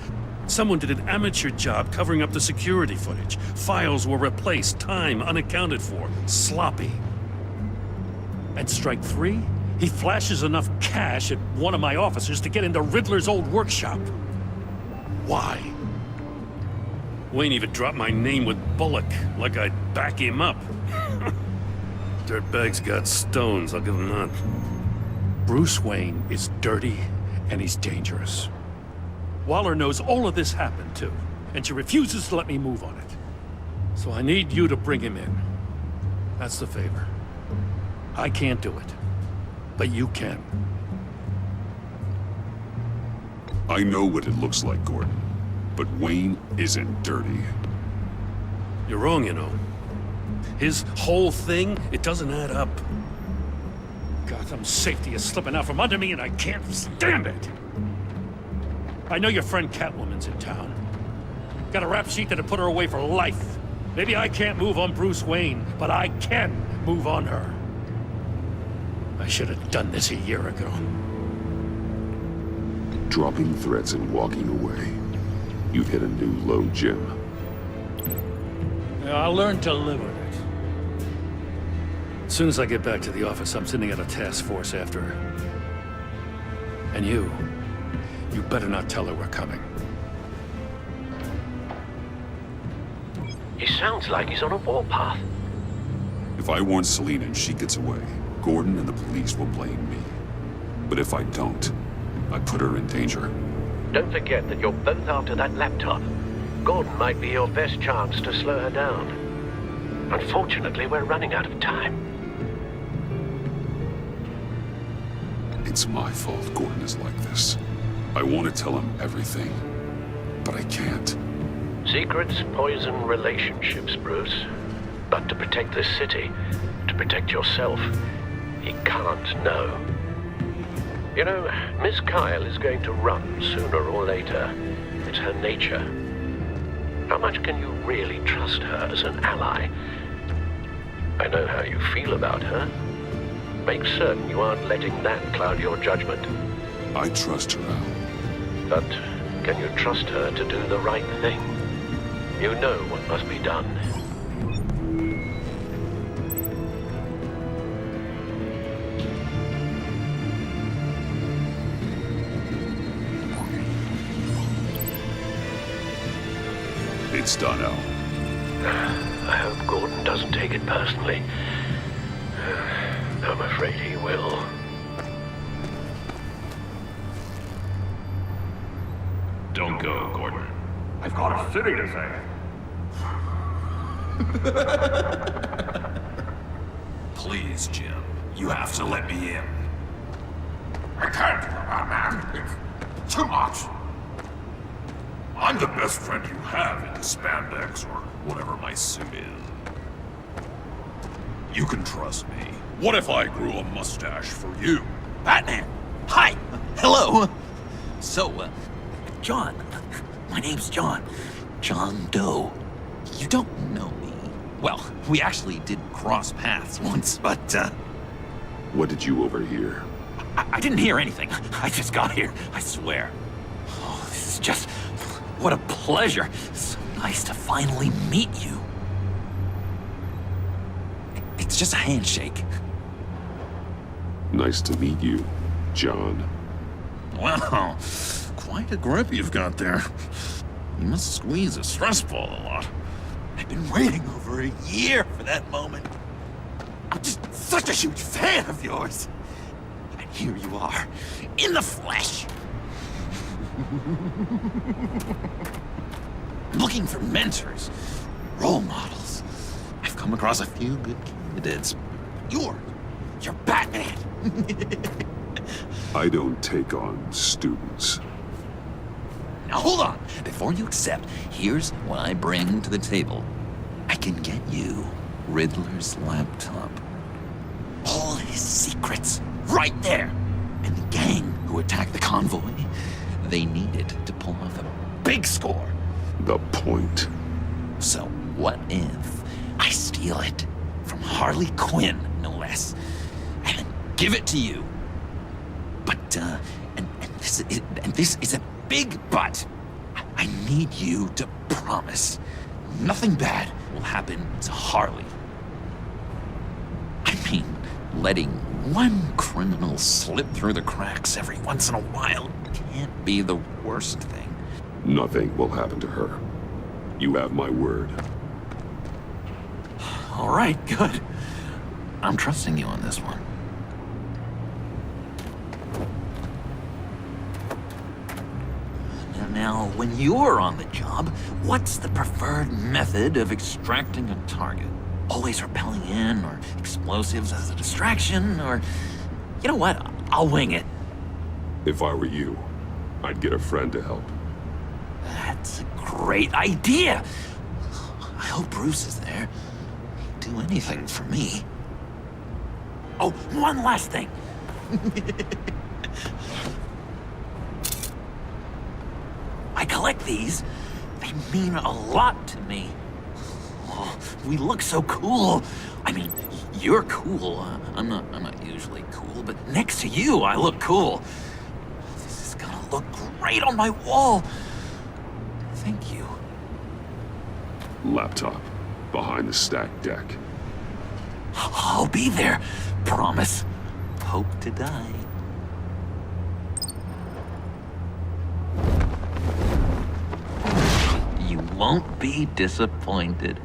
Someone did an amateur job covering up the security footage. Files were replaced, time unaccounted for, sloppy. And strike three, he flashes enough cash at one of my officers to get into Riddler's old workshop. Why? Wayne even dropped my name with Bullock, like I'd back him up. Dirtbag's got stones, I'll give him that. Bruce Wayne is dirty and he's dangerous. Waller knows all of this happened too, and she refuses to let me move on it. So I need you to bring him in. That's the favor. I can't do it. but you can. I know what it looks like, Gordon. But Wayne isn't dirty. You're wrong, you know. His whole thing, it doesn't add up. Gotham's safety is slipping out from under me, and I can't stand it! I know your friend Catwoman's in town. Got a rap sheet that'd put her away for life. Maybe I can't move on Bruce Wayne, but I can move on her. I should have done this a year ago. Dropping threats and walking away. You've hit a new low, Jim. Yeah, I'll learn to live with it. As soon as I get back to the office, I'm sending out a task force after her. And you better not tell her we're coming. He sounds like he's on a warpath. If I warn Selina and she gets away, Gordon and the police will blame me. But if I don't, I put her in danger. Don't forget that you're both after that laptop. Gordon might be your best chance to slow her down. Unfortunately, we're running out of time. It's my fault Gordon is like this. I want to tell him everything, but I can't. Secrets poison relationships, Bruce. But to protect this city, to protect yourself, he can't know. You know, Miss Kyle is going to run sooner or later. It's her nature. How much can you really trust her as an ally? I know how you feel about her. Make certain you aren't letting that cloud your judgment. I trust her, Al. But can you trust her to do the right thing? You know what must be done. It's done, Al. I hope Gordon doesn't take it personally. I'm afraid he will. Don't go, Gordon. I've got a city to save. Please, Jim. You have to let me in. I can't, man. It's too much. I'm the best friend you have in the spandex or whatever my suit is. You can trust me. What if I grew a mustache for you? Batman! Hi! Hello! So, John. My name's John. John Doe. You don't know me. Well, we actually did cross paths once, but, What did you overhear? I didn't hear anything. I just got here, I swear. Oh, this is just... What a pleasure. So nice to finally meet you. It's just a handshake. Nice to meet you, John. Wow, quite a grip you've got there. You must squeeze a stress ball a lot. I've been waiting over a year for that moment. I'm just such a huge fan of yours. And here you are, in the flesh. Looking for mentors, role models. I've come across a few good candidates. You're Batman. I don't take on students. Now hold on. Before you accept, here's what I bring to the table. I can get you Riddler's laptop. All his secrets, right there. And the gang who attacked the convoy, they needed to pull off a big score. The point. So what if I steal it from Harley Quinn, no less, and give it to you? But, and this is a big but. I need you to promise nothing bad will happen to Harley. I mean, letting one criminal slip through the cracks every once in a while can't be the worst thing. Nothing will happen to her. You have my word. All right, good. I'm trusting you on this one. Now, when you're on the job, what's the preferred method of extracting a target? Always rappelling in, or explosives as a distraction, or You know what? I'll wing it. If I were you, I'd get a friend to help. That's a great idea. I hope Bruce is there. He'd do anything for me. Oh, one last thing. I collect these. They mean a lot to me. Oh, we look so cool. I mean, you're cool. I'm not usually cool, but next to you, I look cool. This is gonna look great on my wall. Thank you. Laptop. Behind the stacked deck. I'll be there. Promise. Hope to die. You won't be disappointed.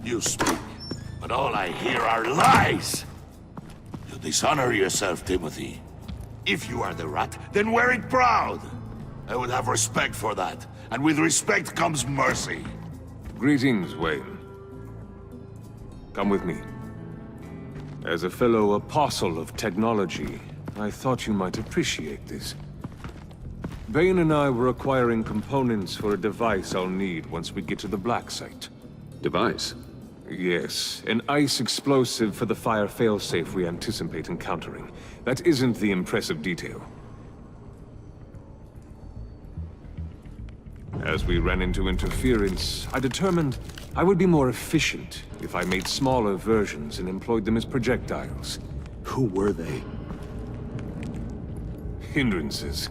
You speak, but all I hear are lies! You dishonor yourself, Timothy. If you are the rat, then wear it proud! I would have respect for that, and with respect comes mercy. Greetings, Wayne. Come with me. As a fellow apostle of technology, I thought you might appreciate this. Bane and I were acquiring components for a device I'll need once we get to the Black Site. Device? Yes, an ice explosive for the fire failsafe we anticipate encountering. That isn't the impressive detail. As we ran into interference, I determined I would be more efficient if I made smaller versions and employed them as projectiles. Who were they? Hindrances.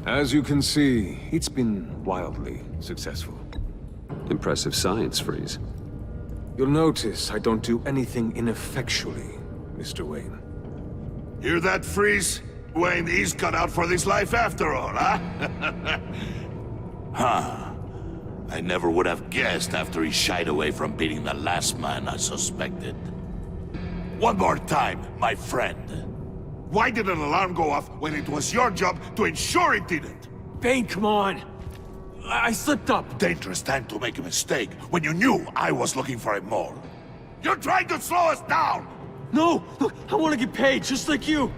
As you can see, it's been wildly successful. Impressive science, Freeze. You'll notice I don't do anything ineffectually, Mr. Wayne. Hear that, Freeze? Wayne is cut out for this life after all, huh? Huh. I never would have guessed after he shied away from beating the last man I suspected. One more time, my friend. Why did an alarm go off when it was your job to ensure it didn't? Bane, come on! I slipped up! Dangerous time to make a mistake when you knew I was looking for a mole. You're trying to slow us down! No! Look, I want to get paid, just like you!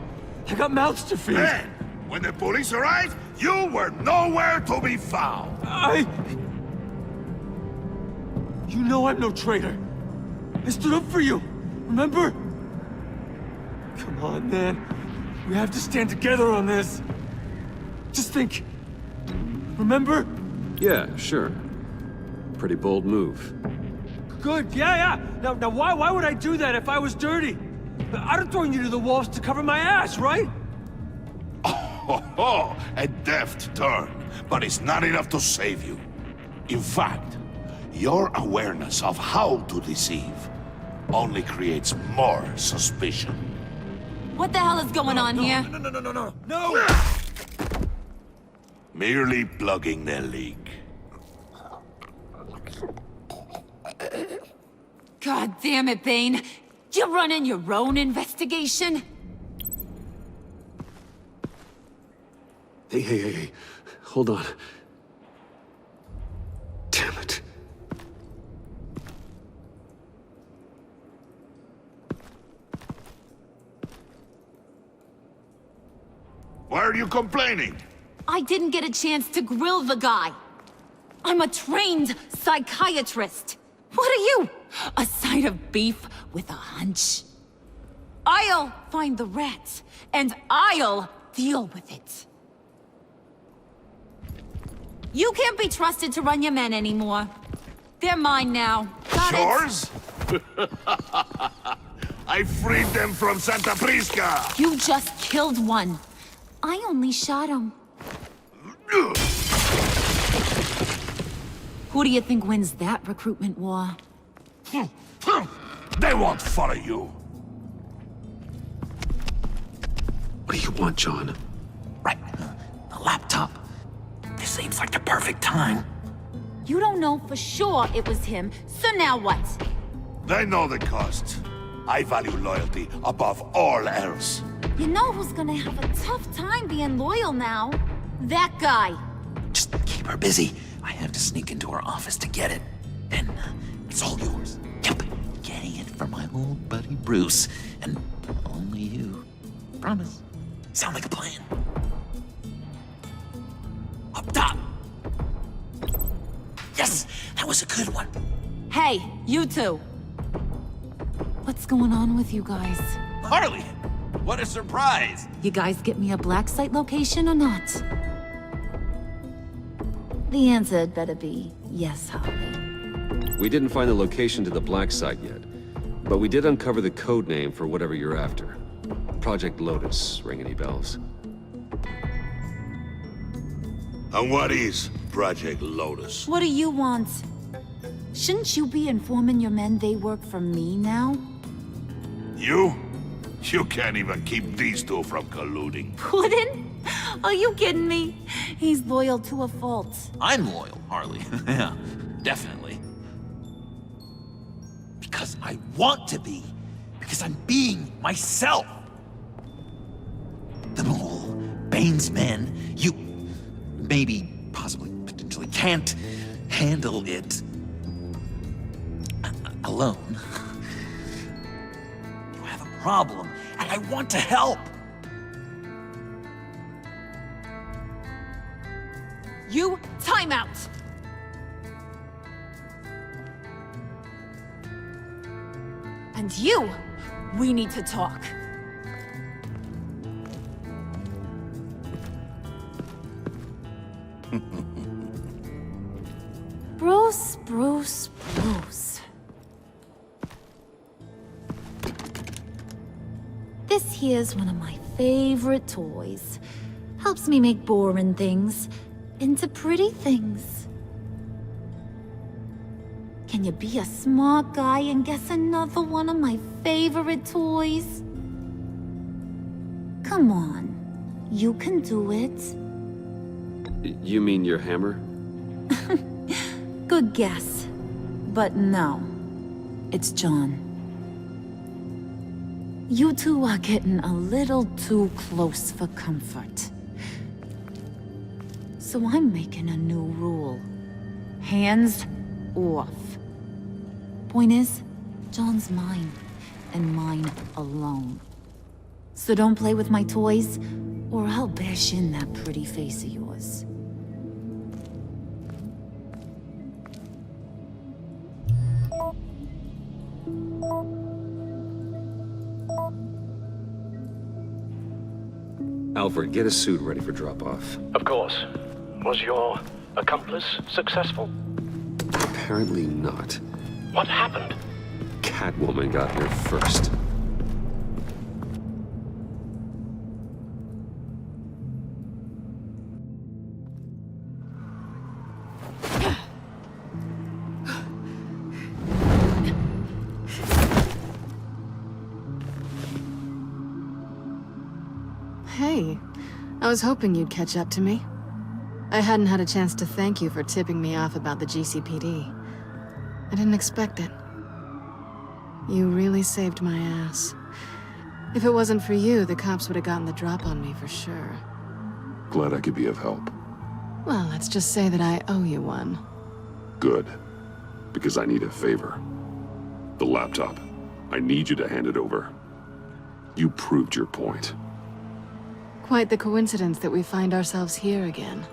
I got mouths to feed! Then, when the police arrived, you were nowhere to be found! You know I'm no traitor! I stood up for you, remember? Come on, man. We have to stand together on this. Just think. Remember? Yeah, sure. Pretty bold move. Good, yeah. Now why would I do that if I was dirty? I'd have thrown you to the wolves to cover my ass, right? Oh, a deft turn, but it's not enough to save you. In fact, your awareness of how to deceive only creates more suspicion. What the hell is going on here? No! Merely plugging the leak. God damn it, Bane. You're running your own investigation? Hey. Hold on. Damn it. Why are you complaining? I didn't get a chance to grill the guy. I'm a trained psychiatrist. What are you? A side of beef with a hunch? I'll find the rats, and I'll deal with it. You can't be trusted to run your men anymore. They're mine now. Got Yours? I freed them from Santa Prisca! You just killed one. I only shot him. Who do you think wins that recruitment war? They won't follow you. What do you want, John? Right. The laptop. This seems like the perfect time. You don't know for sure it was him, so now what? They know the cost. I value loyalty above all else. You know who's gonna have a tough time being loyal now? That guy! Just keep her busy. I have to sneak into her office to get it. And it's all yours. Yep, getting it for my old buddy Bruce. And only you. Promise. Sound like a plan. Up top! Yes, that was a good one. Hey, you two! What's going on with you guys? Harley! What a surprise! You guys get me a black site location or not? The answer had better be yes, Harley. We didn't find the location to the black site yet, but we did uncover the code name for whatever you're after. Project Lotus. Ring any bells? And what is Project Lotus? What do you want? Shouldn't you be informing your men they work for me now? You? You can't even keep these two from colluding. Puddin'? Are you kidding me? He's loyal to a fault. I'm loyal, Harley. Yeah, definitely. Because I want to be. Because I'm being myself. The mole, Bane's men, you maybe, possibly, potentially can't handle it alone. You have a problem, and I want to help. You, time out! And you, we need to talk. Bruce. This here's one of my favorite toys. Helps me make boring things into pretty things. Can you be a smart guy and guess another one of my favorite toys? Come on, you can do it. You mean your hammer? Good guess. But no, it's John. You two are getting a little too close for comfort. So I'm making a new rule. Hands off. Point is, John's mine, and mine alone. So don't play with my toys, or I'll bash in that pretty face of yours. Alfred, get a suit ready for drop-off. Of course. Was your accomplice successful? Apparently not. What happened? Catwoman got here first. Hey, I was hoping you'd catch up to me. I hadn't had a chance to thank you for tipping me off about the GCPD. I didn't expect it. You really saved my ass. If it wasn't for you, the cops would have gotten the drop on me for sure. Glad I could be of help. Well, let's just say that I owe you one. Good. Because I need a favor. The laptop. I need you to hand it over. You proved your point. Quite the coincidence that we find ourselves here again.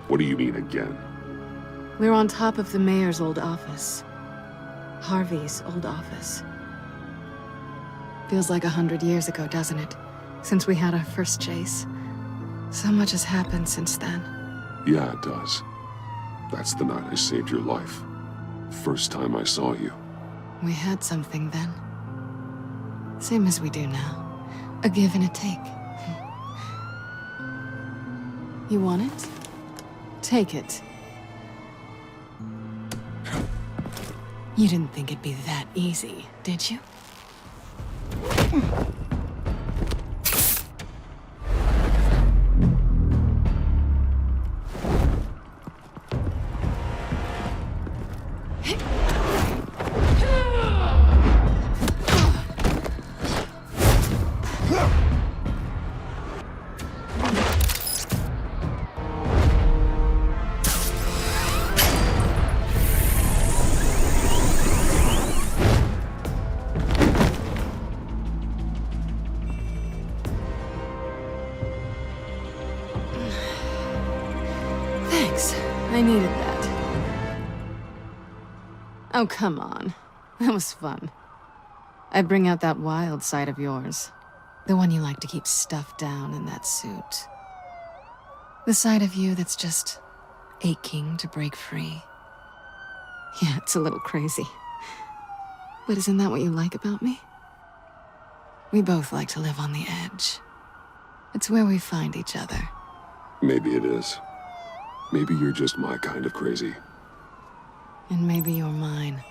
What do you mean again? We're on top of the mayor's old office. Harvey's old office. Feels like 100 years ago, doesn't it? Since we had our first chase. So much has happened since then. Yeah, it does. That's the night I saved your life. First time I saw you. We had something then. Same as we do now. A give and a take. You want it? Take it. You didn't think it'd be that easy, did you? Thanks. I needed that. Oh, come on. That was fun. I bring out that wild side of yours. The one you like to keep stuffed down in that suit. The side of you that's just aching to break free. Yeah, it's a little crazy. But isn't that what you like about me? We both like to live on the edge. It's where we find each other. Maybe it is. Maybe you're just my kind of crazy. And maybe you're mine.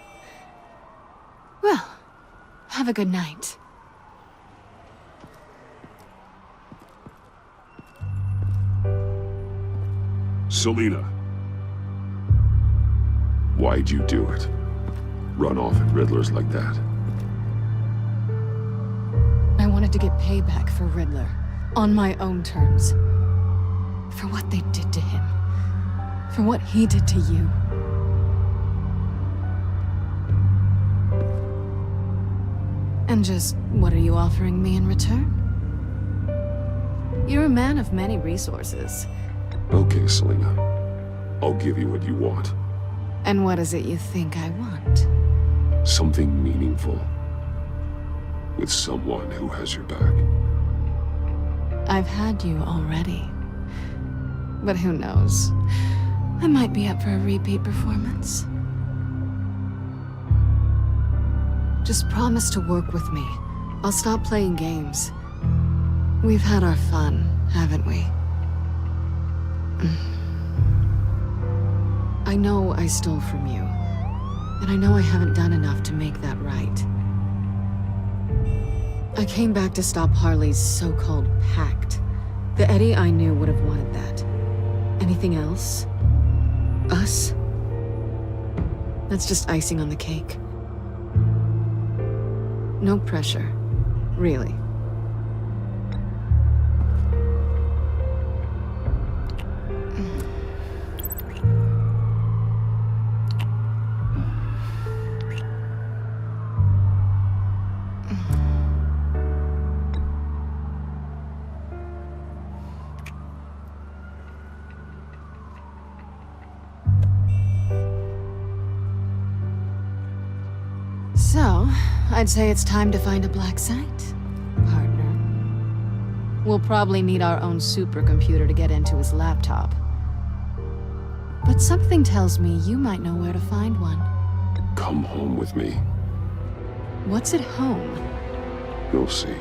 Well, have a good night. Selina. Why'd you do it? Run off at Riddlers like that? I wanted to get payback for Riddler. On my own terms. For what they did to him. For what he did to you. And just, what are you offering me in return? You're a man of many resources. Okay, Selina. I'll give you what you want. And what is it you think I want? Something meaningful. With someone who has your back. I've had you already. But who knows? I might be up for a repeat performance. Just promise to work with me. I'll stop playing games. We've had our fun, haven't we? I know I stole from you. And I know I haven't done enough to make that right. I came back to stop Harley's so-called pact. The Eddie I knew would have wanted that. Anything else? Us? That's just icing on the cake. No pressure. Really. So, I'd say it's time to find a black site, partner. We'll probably need our own supercomputer to get into his laptop. But something tells me you might know where to find one. Come home with me. What's at home? You'll see.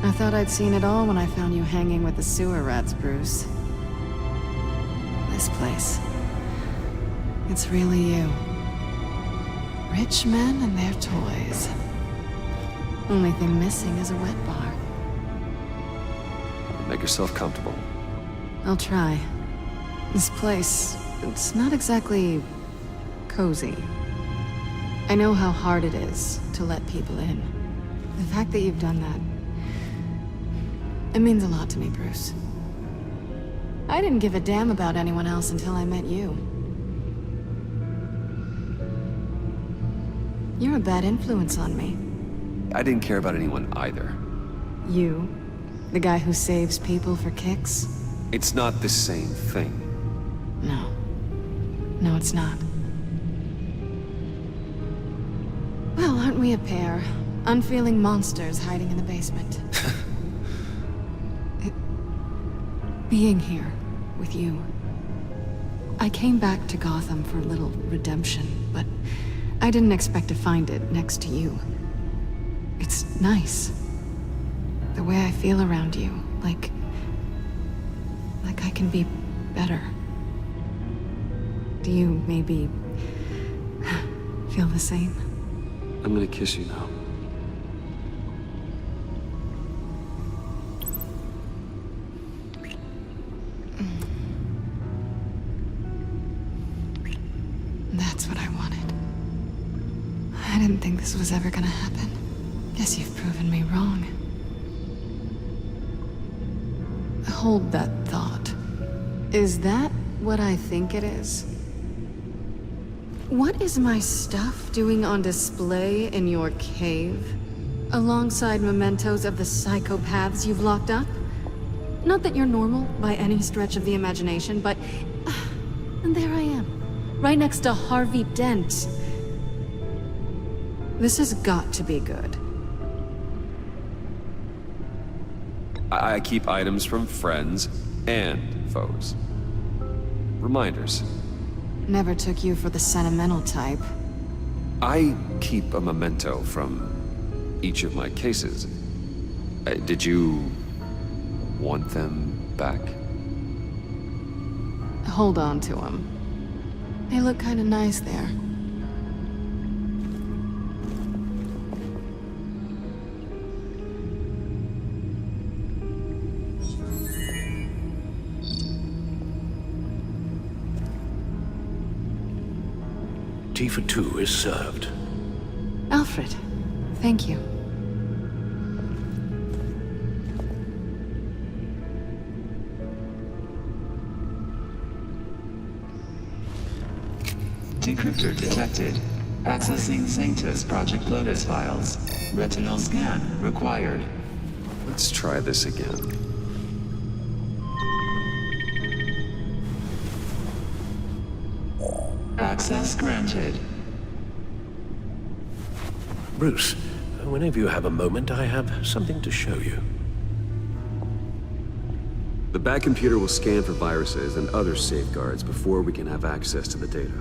I thought I'd seen it all when I found you hanging with the sewer rats, Bruce. This place. It's really you. Rich men and their toys. Only thing missing is a wet bar. Make yourself comfortable. I'll try. This place, it's not exactly cozy. I know how hard it is to let people in. The fact that you've done that, it means a lot to me, Bruce. I didn't give a damn about anyone else until I met you. You're a bad influence on me. I didn't care about anyone either. You? The guy who saves people for kicks? It's not the same thing. No. No, it's not. Well, aren't we a pair? Unfeeling monsters hiding in the basement. Being here with you. I came back to Gotham for a little redemption, but I didn't expect to find it next to you. It's nice. The way I feel around you, like I can be better. Do you maybe feel the same? I'm gonna kiss you now. this was ever gonna happen. Guess you've proven me wrong. Hold that thought. Is that what I think it is? What is my stuff doing on display in your cave? Alongside mementos of the psychopaths you've locked up? Not that you're normal by any stretch of the imagination, but... and there I am, right next to Harvey Dent. This has got to be good. I keep items from friends and foes. Reminders. Never took you for the sentimental type. I keep a memento from each of my cases. Did you want them back? Hold on to them. They look kind of nice there. Tea for two is served. Alfred, thank you. Decryptor detected. Accessing Sanctus Project Lotus files. Retinal scan required. Let's try this again. Access granted. Bruce, whenever you have a moment, I have something to show you. The back computer will scan for viruses and other safeguards before we can have access to the data.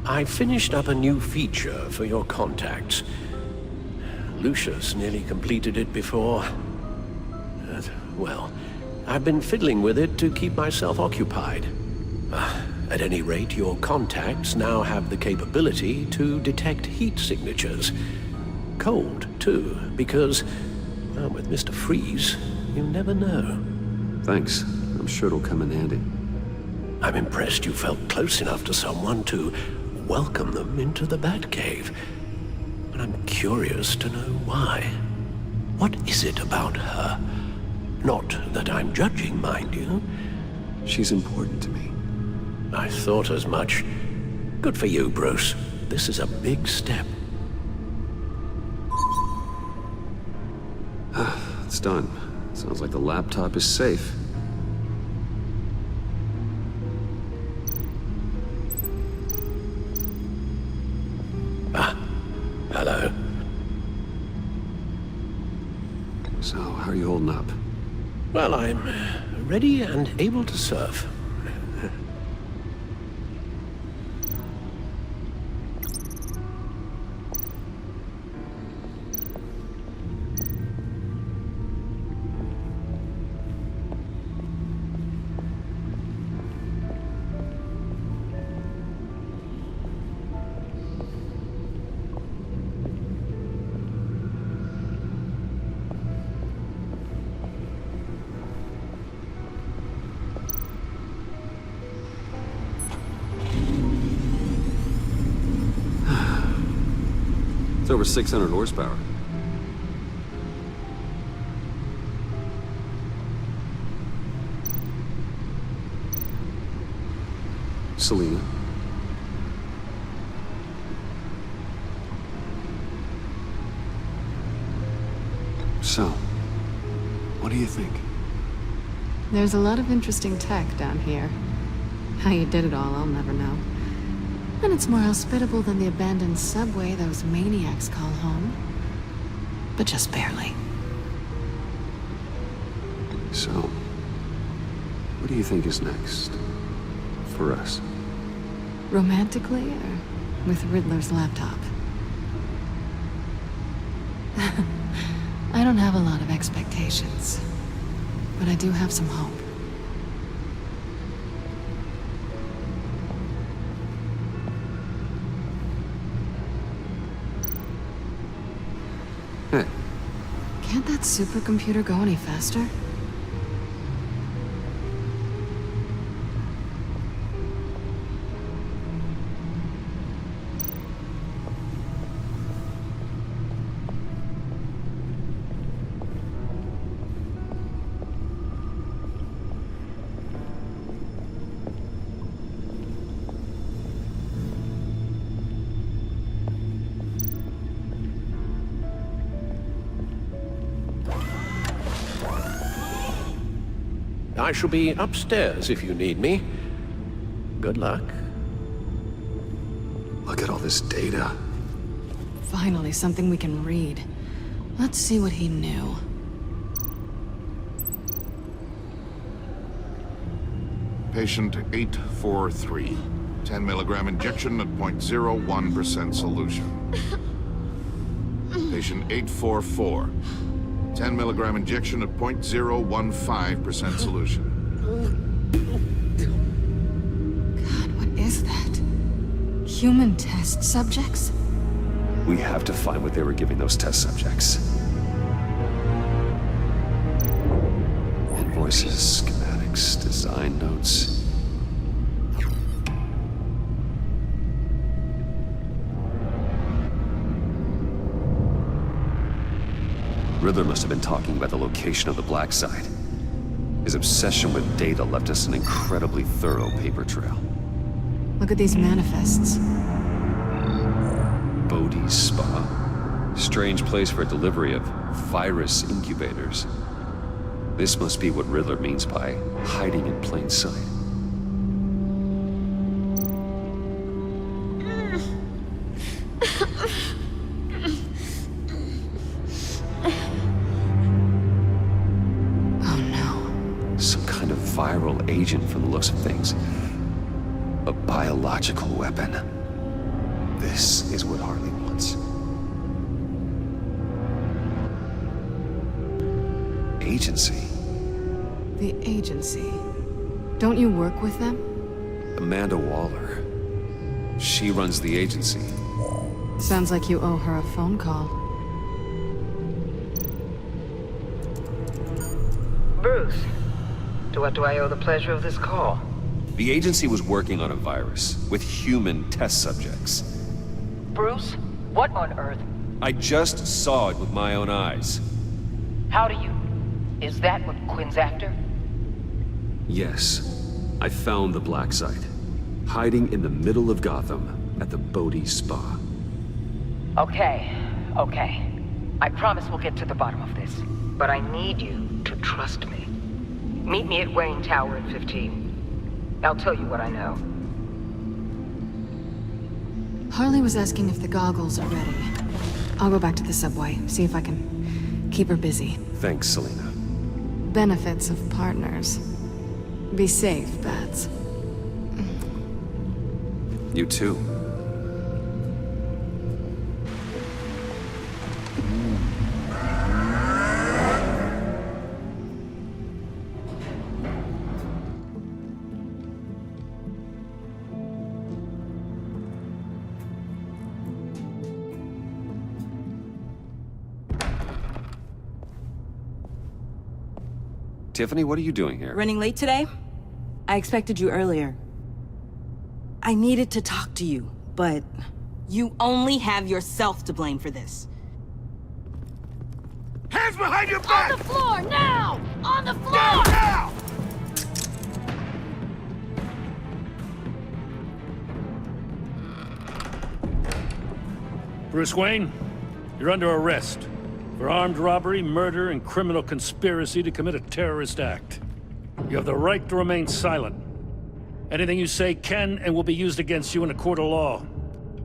I finished up a new feature for your contacts. Lucius nearly completed it before. Well, I've been fiddling with it to keep myself occupied. At any rate, your contacts now have the capability to detect heat signatures. Cold, too, because, well, with Mr. Freeze, you never know. Thanks. I'm sure it'll come in handy. I'm impressed you felt close enough to someone to welcome them into the Batcave. But I'm curious to know why. What is it about her? Not that I'm judging, mind you. She's important to me. I thought as much. Good for you, Bruce. This is a big step. It's done. Sounds like the laptop is safe. Hello. So, how are you holding up? Well, I'm ready and able to serve. It's over 600 horsepower. Selena. So, what do you think? There's a lot of interesting tech down here. How you did it all, I'll never know. And it's more hospitable than the abandoned subway those maniacs call home. But just barely. So, what do you think is next? For us? Romantically, or with Riddler's laptop? I don't have a lot of expectations. But I do have some hope. Hey. Can't that supercomputer go any faster? I shall be upstairs if you need me. Good luck. Look at all this data. Finally, something we can read. Let's see what he knew. Patient 843. 10 milligram injection at 0.01% solution. Patient 844. 10 milligram injection at 0.015% solution. God, what is that? Human test subjects? We have to find what they were giving those test subjects. Invoices, schematics, design notes. Riddler must have been talking about the location of the Black Site. His obsession with data left us an incredibly thorough paper trail. Look at these manifests. Bodhi's Spa. Strange place for delivery of virus incubators. This must be what Riddler means by hiding in plain sight. Viral agent from the looks of things. A biological weapon. This is what Harley wants. Agency. The agency. Don't you work with them? Amanda Waller. She runs the agency. Sounds like you owe her a phone call. Bruce. To what do I owe the pleasure of this call? The agency was working on a virus with human test subjects. Bruce? What on earth? I just saw it with my own eyes. How do you... Is that what Quinn's after? Yes. I found the black site. Hiding in the middle of Gotham at the Bodhi Spa. Okay. I promise we'll get to the bottom of this. But I need you to trust me. Meet me at Wayne Tower at 15. I'll tell you what I know. Harley was asking if the goggles are ready. I'll go back to the subway, see if I can keep her busy. Thanks, Selena. Benefits of partners. Be safe, Bats. You too. Tiffany, what are you doing here? Running late today? I expected you earlier. I needed to talk to you, but you only have yourself to blame for this. Hands behind your back! On the floor, now! On the floor! Down, now! Bruce Wayne, you're under arrest for armed robbery, murder, and criminal conspiracy to commit a terrorist act. You have the right to remain silent. Anything you say can and will be used against you in a court of law.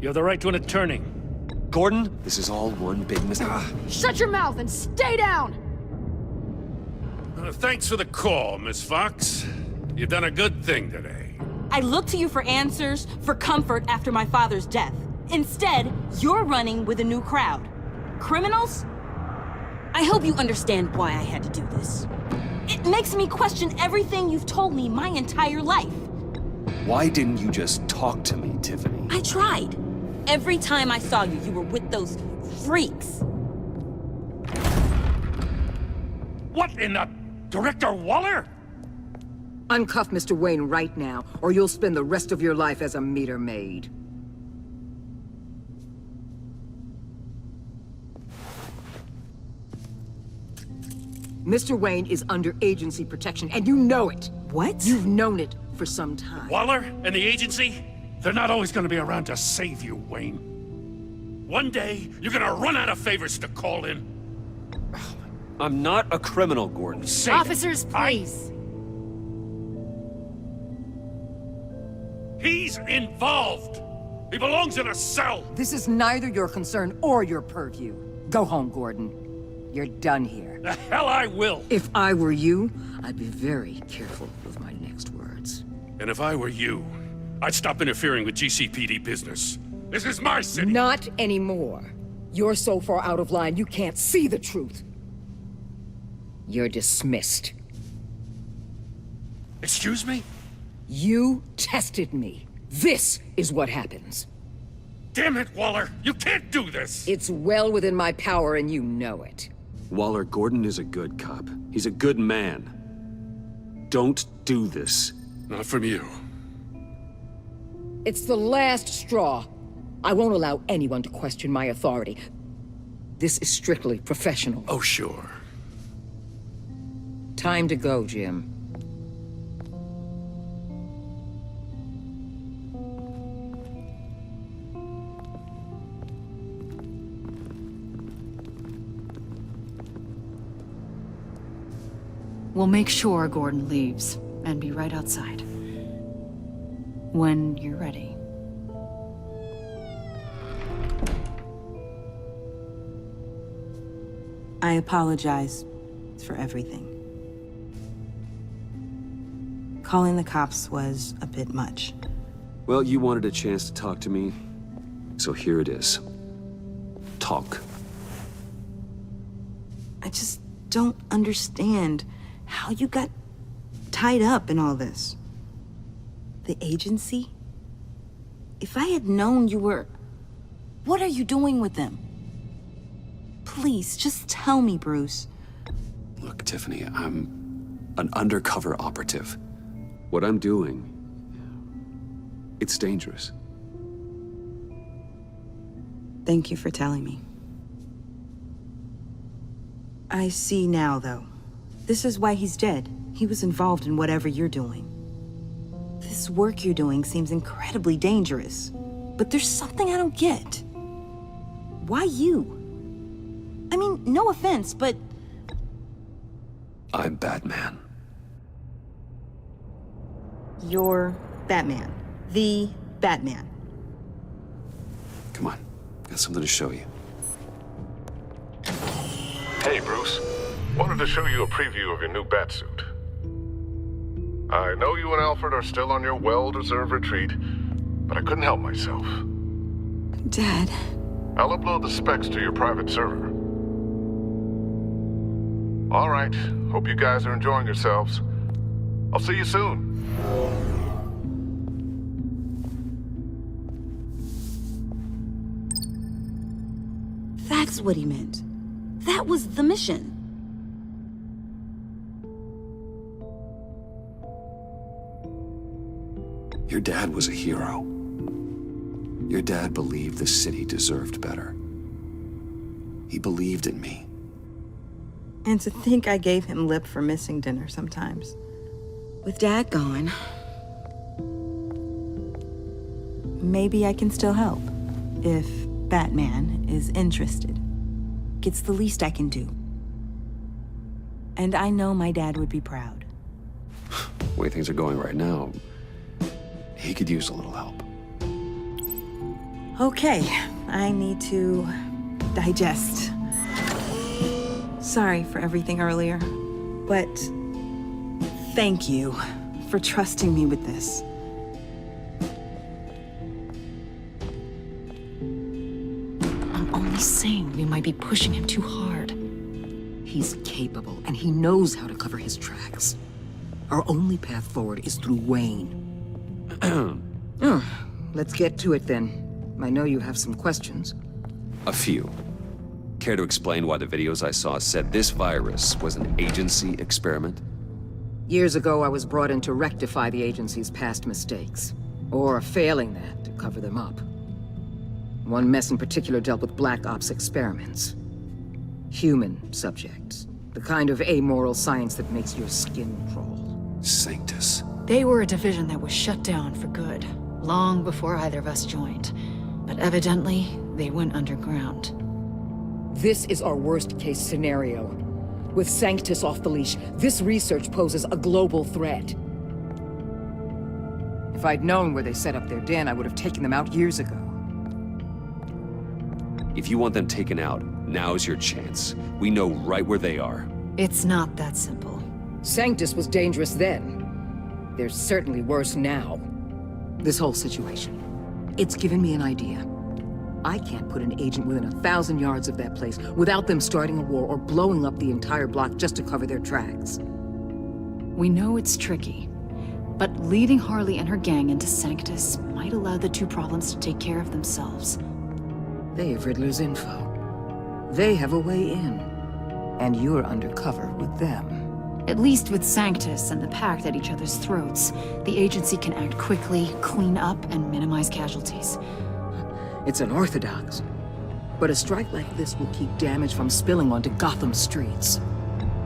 You have the right to an attorney. Gordon, this is all one big mistake. Shut your mouth and stay down! Thanks for the call, Miss Fox. You've done a good thing today. I looked to you for answers, for comfort after my father's death. Instead, you're running with a new crowd. Criminals? I hope you understand why I had to do this. It makes me question everything you've told me my entire life. Why didn't you just talk to me, Tiffany? I tried. Every time I saw you, you were with those freaks. What in the... Director Waller? Uncuff Mr. Wayne right now, or you'll spend the rest of your life as a meter maid. Mr. Wayne is under agency protection, and you know it. What? You've known it for some time. Waller and the agency? They're not always gonna be around to save you, Wayne. One day, you're gonna run out of favors to call in. I'm not a criminal, Gordon. Say Officers, please. He's involved. He belongs in a cell. This is neither your concern or your purview. Go home, Gordon. You're done here. The hell I will. If I were you, I'd be very careful with my next words. And if I were you, I'd stop interfering with GCPD business. This is my city. Not anymore. You're so far out of line, you can't see the truth. You're dismissed. Excuse me? You tested me. This is what happens. Damn it, Waller! You can't do this! It's well within my power and you know it. Waller, Gordon is a good cop. He's a good man. Don't do this. Not from you. It's the last straw. I won't allow anyone to question my authority. This is strictly professional. Oh, sure. Time to go, Jim. We'll make sure Gordon leaves, and be right outside. When you're ready. I apologize for everything. Calling the cops was a bit much. Well, you wanted a chance to talk to me, so here it is. Talk. I just don't understand how you got tied up in all this. The agency? If I had known you were... What are you doing with them? Please, just tell me, Bruce. Look, Tiffany, I'm an undercover operative. What I'm doing, it's dangerous. Thank you for telling me. I see now, though. This is why he's dead. He was involved in whatever you're doing. This work you're doing seems incredibly dangerous. But there's something I don't get. Why you? I mean, no offense, but... I'm Batman. You're Batman. The Batman. Come on, got something to show you. Hey, Bruce. Wanted to show you a preview of your new batsuit. I know you and Alfred are still on your well-deserved retreat, but I couldn't help myself. Dad. I'll upload the specs to your private server. All right. Hope you guys are enjoying yourselves. I'll see you soon. That's what he meant. That was the mission. Your dad was a hero. Your dad believed the city deserved better. He believed in me. And to think I gave him lip for missing dinner sometimes. With Dad gone, maybe I can still help. If Batman is interested. It's the least I can do. And I know my dad would be proud. The way things are going right now, he could use a little help. Okay, I need to digest. Sorry for everything earlier, but thank you for trusting me with this. I'm only saying we might be pushing him too hard. He's capable, and he knows how to cover his tracks. Our only path forward is through Wayne. Let's get to it then. I know you have some questions. A few. Care to explain why the videos I saw said this virus was an agency experiment? Years ago, I was brought in to rectify the agency's past mistakes. Or failing that, to cover them up. One mess in particular dealt with Black Ops experiments. Human subjects. The kind of amoral science that makes your skin crawl. Sanctus. They were a division that was shut down for good, long before either of us joined. But evidently, they went underground. This is our worst-case scenario. With Sanctus off the leash, this research poses a global threat. If I'd known where they set up their den, I would have taken them out years ago. If you want them taken out, now's your chance. We know right where they are. It's not that simple. Sanctus was dangerous then. They're certainly worse now. This whole situation, it's given me an idea. I can't put an agent within 1,000 yards of that place without them starting a war or blowing up the entire block just to cover their tracks. We know it's tricky, but leading Harley and her gang into Sanctus might allow the two problems to take care of themselves. They have Riddler's info. They have a way in. And you're undercover with them. At least with Sanctus and the Pact at each other's throats, the agency can act quickly, clean up, and minimize casualties. It's unorthodox. But a strike like this will keep damage from spilling onto Gotham streets.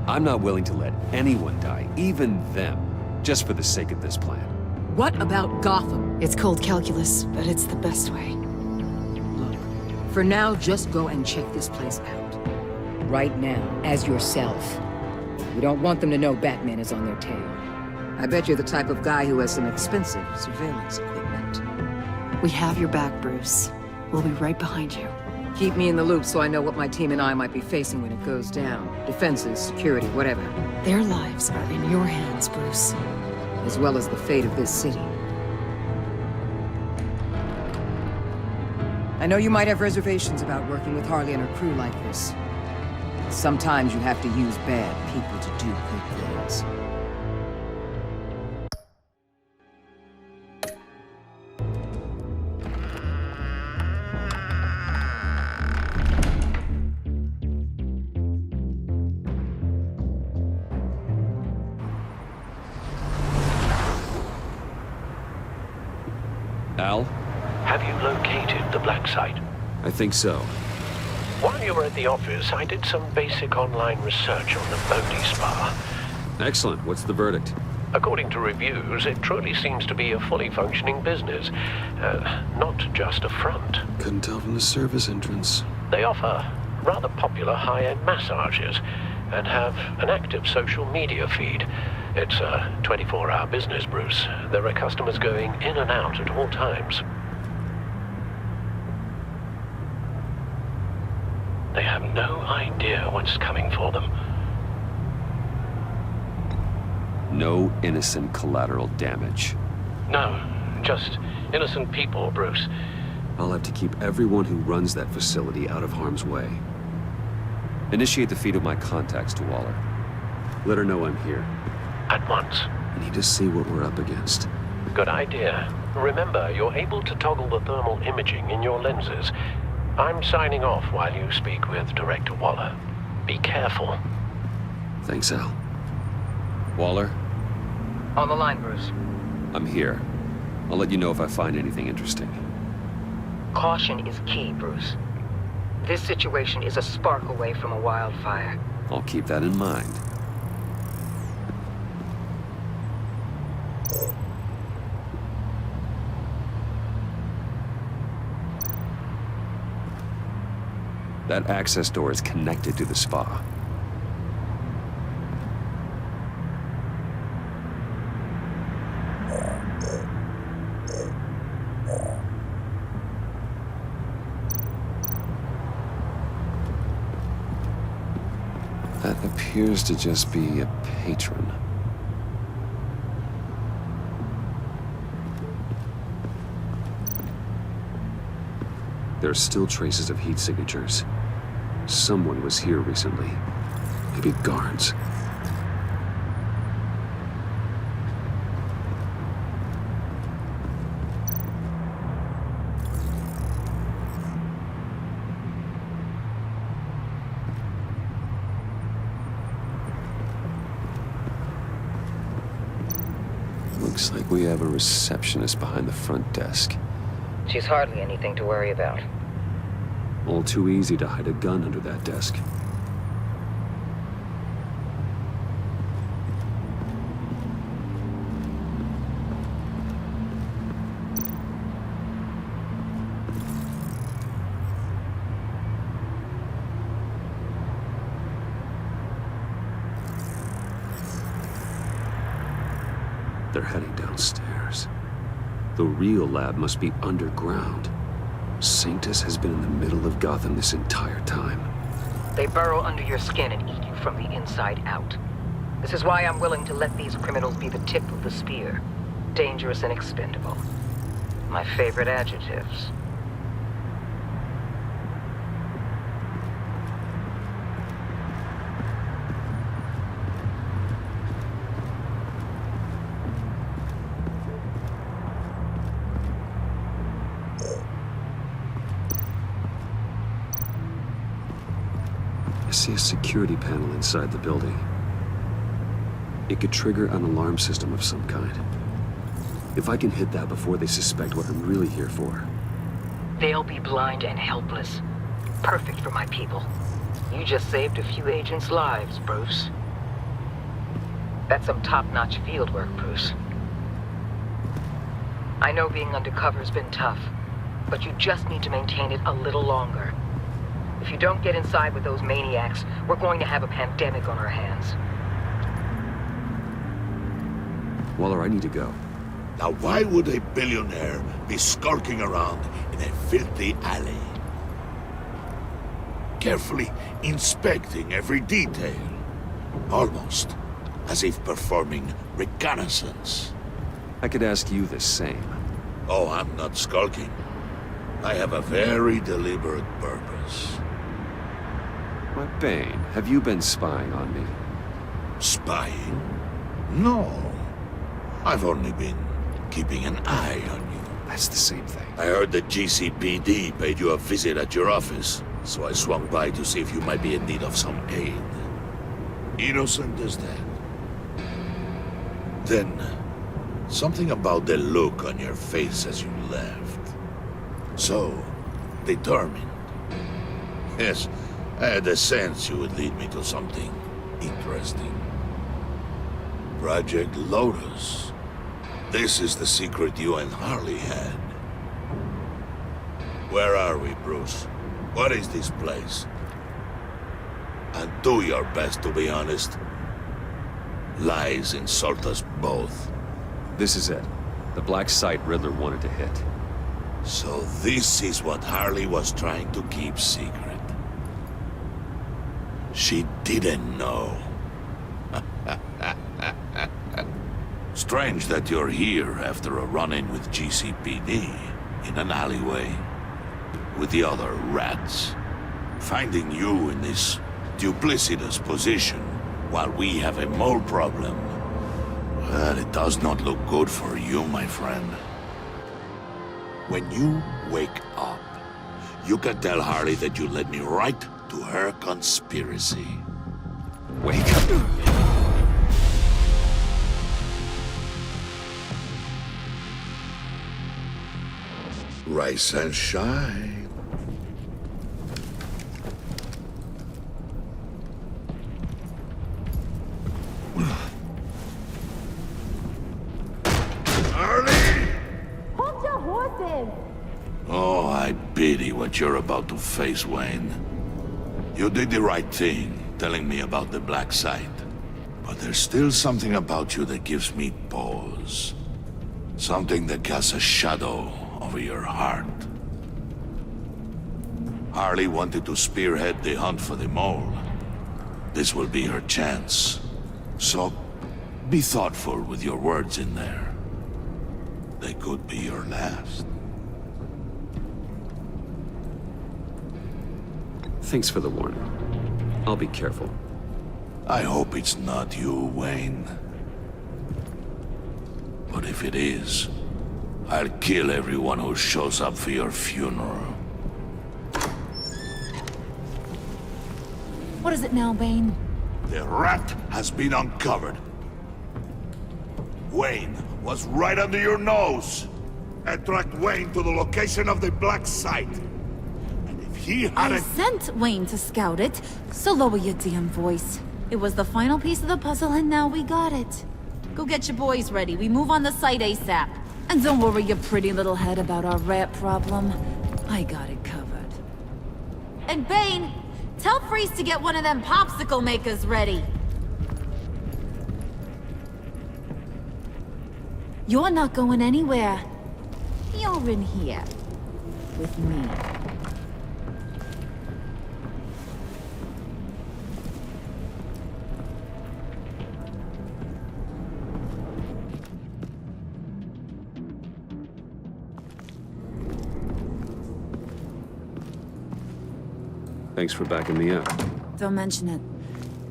I'm not willing to let anyone die, even them, just for the sake of this plan. What about Gotham? It's cold calculus, but it's the best way. Look, for now, just go and check this place out. Right now, as yourself. We don't want them to know Batman is on their tail. I bet you're the type of guy who has some expensive surveillance equipment. We have your back, Bruce. We'll be right behind you. Keep me in the loop so I know what my team and I might be facing when it goes down. Defenses, security, whatever. Their lives are in your hands, Bruce. As well as the fate of this city. I know you might have reservations about working with Harley and her crew like this. Sometimes you have to use bad people to do good things. Al? Have you located the black site? I think so. While you were at the office, I did some basic online research on the Bodhi Spa. Excellent. What's the verdict? According to reviews, it truly seems to be a fully functioning business. Not just a front. Couldn't tell from the service entrance. They offer rather popular high-end massages and have an active social media feed. It's a 24-hour business, Bruce. There are customers going in and out at all times. They have no idea what's coming for them. No innocent collateral damage. No, just innocent people, Bruce. I'll have to keep everyone who runs that facility out of harm's way. Initiate the feed of my contacts to Waller. Let her know I'm here. At once. I need to see what we're up against. Good idea. Remember, you're able to toggle the thermal imaging in your lenses. I'm signing off while you speak with Director Waller. Be careful. Thanks, Al. Waller? On the line, Bruce. I'm here. I'll let you know if I find anything interesting. Caution is key, Bruce. This situation is a spark away from a wildfire. I'll keep that in mind. That access door is connected to the spa. That appears to just be a patron. There are still traces of heat signatures. Someone was here recently. Maybe guards. Looks like we have a receptionist behind the front desk. She's hardly anything to worry about. All too easy to hide a gun under that desk. They're heading downstairs. The real lab must be underground. Sanctus has been in the middle of Gotham this entire time. They burrow under your skin and eat you from the inside out. This is why I'm willing to let these criminals be the tip of the spear. Dangerous and expendable. My favorite adjectives. I see a security panel inside the building. It could trigger an alarm system of some kind. If I can hit that before they suspect what I'm really here for. They'll be blind and helpless. Perfect for my people. You just saved a few agents' lives, Bruce. That's some top-notch field work, Bruce. I know being undercover's been tough, but you just need to maintain it a little longer. If you don't get inside with those maniacs, we're going to have a pandemic on our hands. Waller, I need to go. Now why would a billionaire be skulking around in a filthy alley? Carefully inspecting every detail. Almost as if performing reconnaissance. I could ask you the same. Oh, I'm not skulking. I have a very deliberate purpose. My Bane, have you been spying on me? Spying? No. I've only been keeping an eye on you. That's the same thing. I heard that GCPD paid you a visit at your office, so I swung by to see if you might be in need of some aid. Innocent as that. Then, something about the look on your face as you left. So, determined. Yes, I had a sense you would lead me to something interesting. Project Lotus. This is the secret you and Harley had. Where are we, Bruce? What is this place? And do your best to be honest. Lies insult us both. This is it. The black site Riddler wanted to hit. So this is what Harley was trying to keep secret. She didn't know. Strange that you're here after a run-in with GCPD in an alleyway with the other rats. Finding you in this duplicitous position while we have a mole problem. Well, it does not look good for you, my friend. When you wake up, you can tell Harley that you led me right to her conspiracy. Wake up. Rise and shine. Hold your horses! Oh, I pity what you're about to face, Wayne. You did the right thing, telling me about the black site. But there's still something about you that gives me pause. Something that casts a shadow over your heart. Harley wanted to spearhead the hunt for the mole. This will be her chance. So, be thoughtful with your words in there. They could be your last. Thanks for the warning. I'll be careful. I hope it's not you, Wayne. But if it is, I'll kill everyone who shows up for your funeral. What is it now, Bane? The rat has been uncovered. Wayne was right under your nose. And tracked Wayne to the location of the black site. And if he I hadn't... sent Wayne to scout it, so lower your damn voice. It was the final piece of the puzzle and now we got it. Go get your boys ready. We move on the site ASAP. And don't worry your pretty little head about our rat problem. I got it covered. And Bane, tell Freeze to get one of them popsicle makers ready. You're not going anywhere. You're in here. With me. Thanks for backing me up. Don't mention it.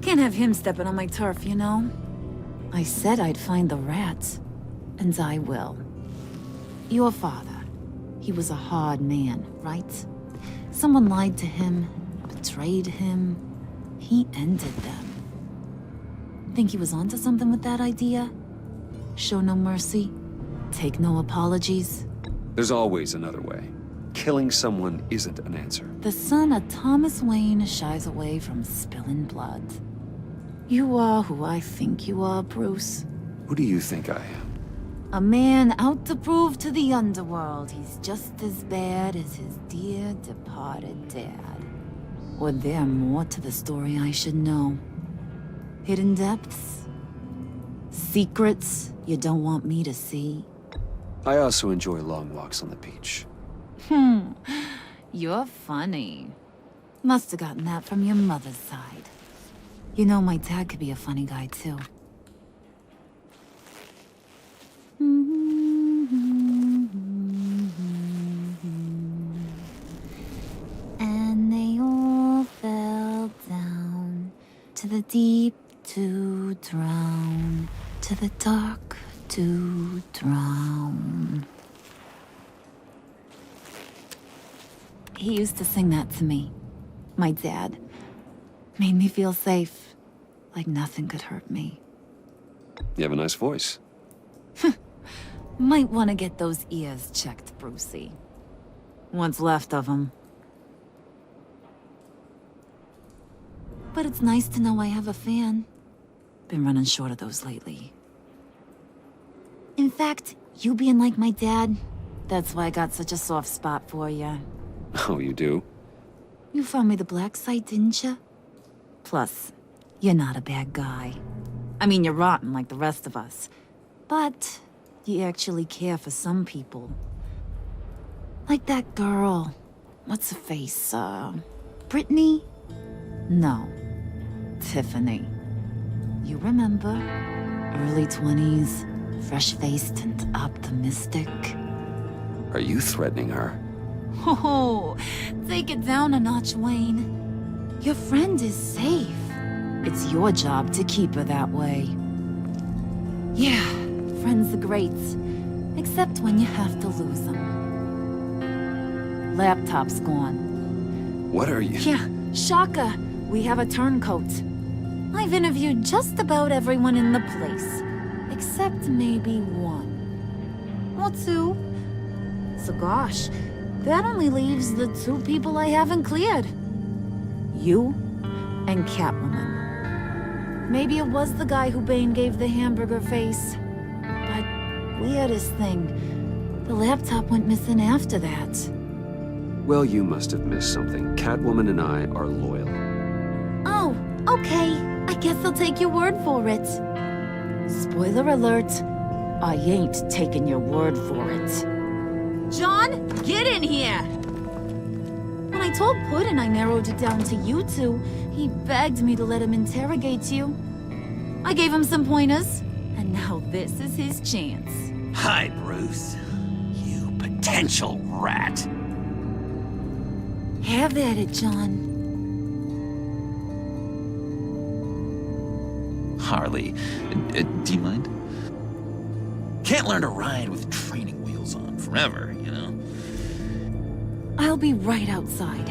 Can't have him stepping on my turf, you know? I said I'd find the rats. And I will. Your father. He was a hard man, right? Someone lied to him, betrayed him. He ended them. Think he was onto something with that idea? Show no mercy? Take no apologies? There's always another way. Killing someone isn't an answer. The son of Thomas Wayne shies away from spilling blood. You are who I think you are, Bruce. Who do you think I am? A man out to prove to the underworld he's just as bad as his dear departed dad. Or there more to the story I should know. Hidden depths? Secrets you don't want me to see? I also enjoy long walks on the beach. You're funny. Must have gotten that from your mother's side. You know my dad could be a funny guy too. And they all fell down to the deep to drown, to the dark to drown. He used to sing that to me. My dad. Made me feel safe. Like nothing could hurt me. You have a nice voice. Might want to get those ears checked, Brucey. What's left of them. But it's nice to know I have a fan. Been running short of those lately. In fact, you being like my dad, that's why I got such a soft spot for you. Oh, you do? You found me the black site, didn't you? Plus, you're not a bad guy. I mean, you're rotten like the rest of us. But you actually care for some people. Like that girl. What's her face? Brittany? No. Tiffany. You remember? Early 20s, fresh-faced and optimistic. Are you threatening her? Oh, take it down a notch, Wayne. Your friend is safe. It's your job to keep her that way. Yeah, friends are great. Except when you have to lose them. Laptop's gone. What are you? Yeah, shocker. We have a turncoat. I've interviewed just about everyone in the place. Except maybe one. Or two. So gosh, that only leaves the two people I haven't cleared. You and Catwoman. Maybe it was the guy who Bane gave the hamburger face. But weirdest thing, the laptop went missing after that. Well, you must have missed something. Catwoman and I are loyal. Oh, okay. I guess I'll take your word for it. Spoiler alert, I ain't taking your word for it. John, get in here! When I told Puddin' I narrowed it down to you two, he begged me to let him interrogate you. I gave him some pointers, and now this is his chance. Hi, Bruce. You potential rat. Have at it, John. Harley, do you mind? Can't learn to ride with training wheels on forever, you know? I'll be right outside.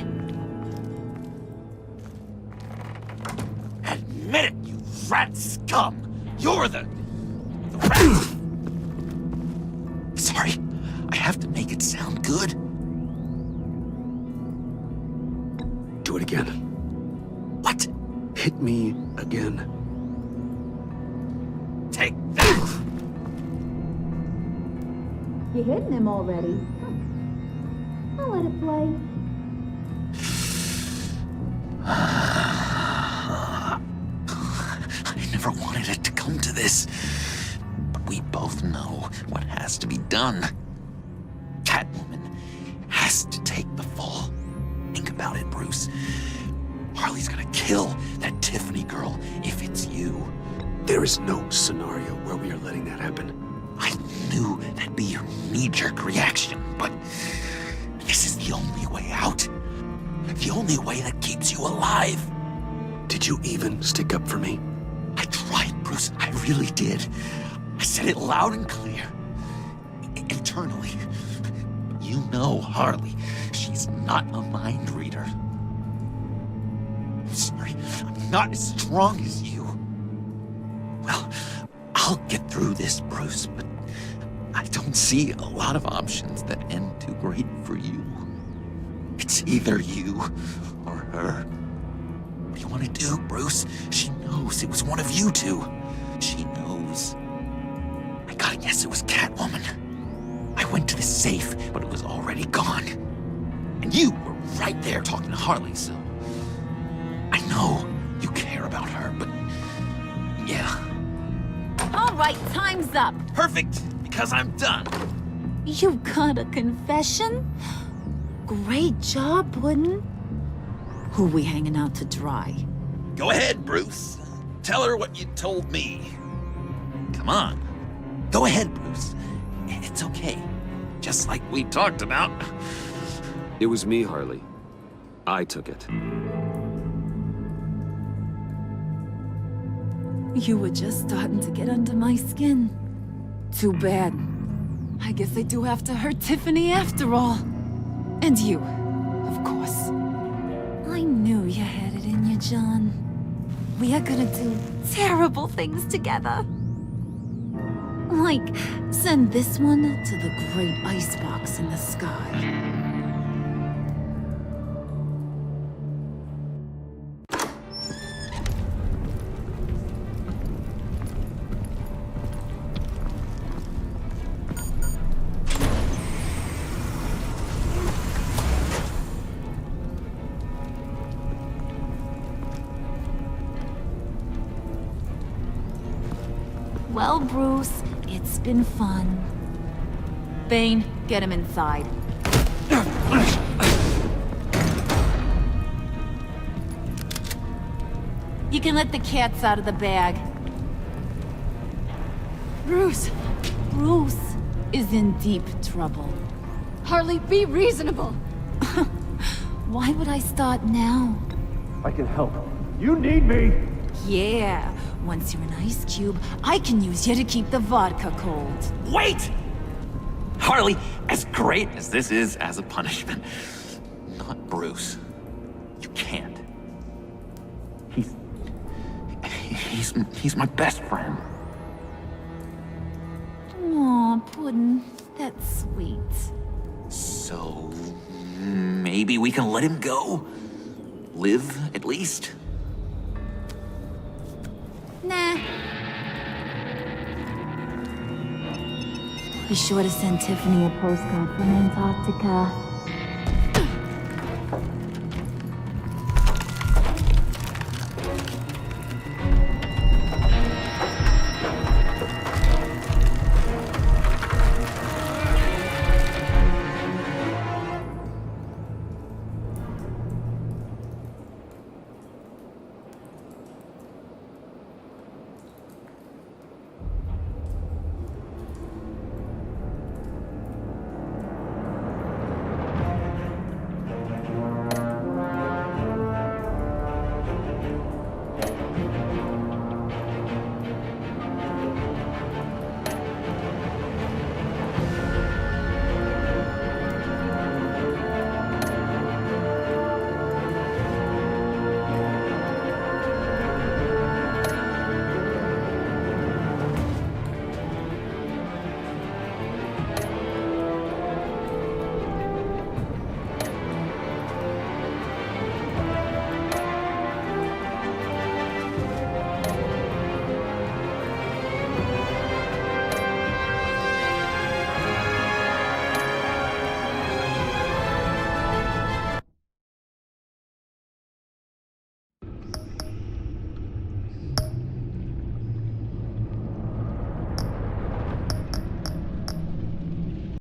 Admit it, you rat scum! You're the rat! Sorry, I have to make it sound good. Do it again. What? Hit me again. Take that! You're hitting him already. I'll let it play. I never wanted it to come to this. But we both know what has to be done. Catwoman has to take the fall. Think about it, Bruce. Harley's gonna kill that Tiffany girl if it's you. There is no scenario where we are letting that happen. I knew that'd be your knee-jerk reaction, but this is the only way out. The only way that keeps you alive. Did you even stick up for me? I tried, Bruce. I really did. I said it loud and clear. Internally. You know Harley. She's not a mind reader. I'm sorry. I'm not as strong as you. Well, I'll get through this, Bruce, but I don't see a lot of options that end too great for you. It's either you or her. What do you want to do, Bruce? She knows it was one of you two. She knows. I gotta guess it was Catwoman. I went to the safe, but it was already gone. And you were right there talking to Harley, so... I know you care about her, but... yeah. All right, time's up. Perfect, because I'm done. You got a confession? Great job, Puddin'. Who we hanging out to dry? Go ahead, Bruce. Tell her what you told me. Come on. Go ahead, Bruce. It's okay. Just like we talked about. It was me, Harley. I took it. You were just starting to get under my skin. Too bad. I guess I do have to hurt Tiffany after all. And you, of course. I knew you had it in you, John. We are gonna do terrible things together. Like, send this one to the great icebox in the sky. go, Bruce. It's been fun. Bane, get him inside. You can let the cats out of the bag. Bruce! Bruce is in deep trouble. Harley, be reasonable! Why would I start now? I can help. You need me! Yeah, once you're an ice cube, I can use you to keep the vodka cold. Wait! Harley, as great as this is as a punishment, not Bruce. You can't. He's my best friend. Aw, Puddin', that's sweet. So, maybe we can let him go? Live, at least? Nah. Be sure to send Tiffany a postcard from Antarctica.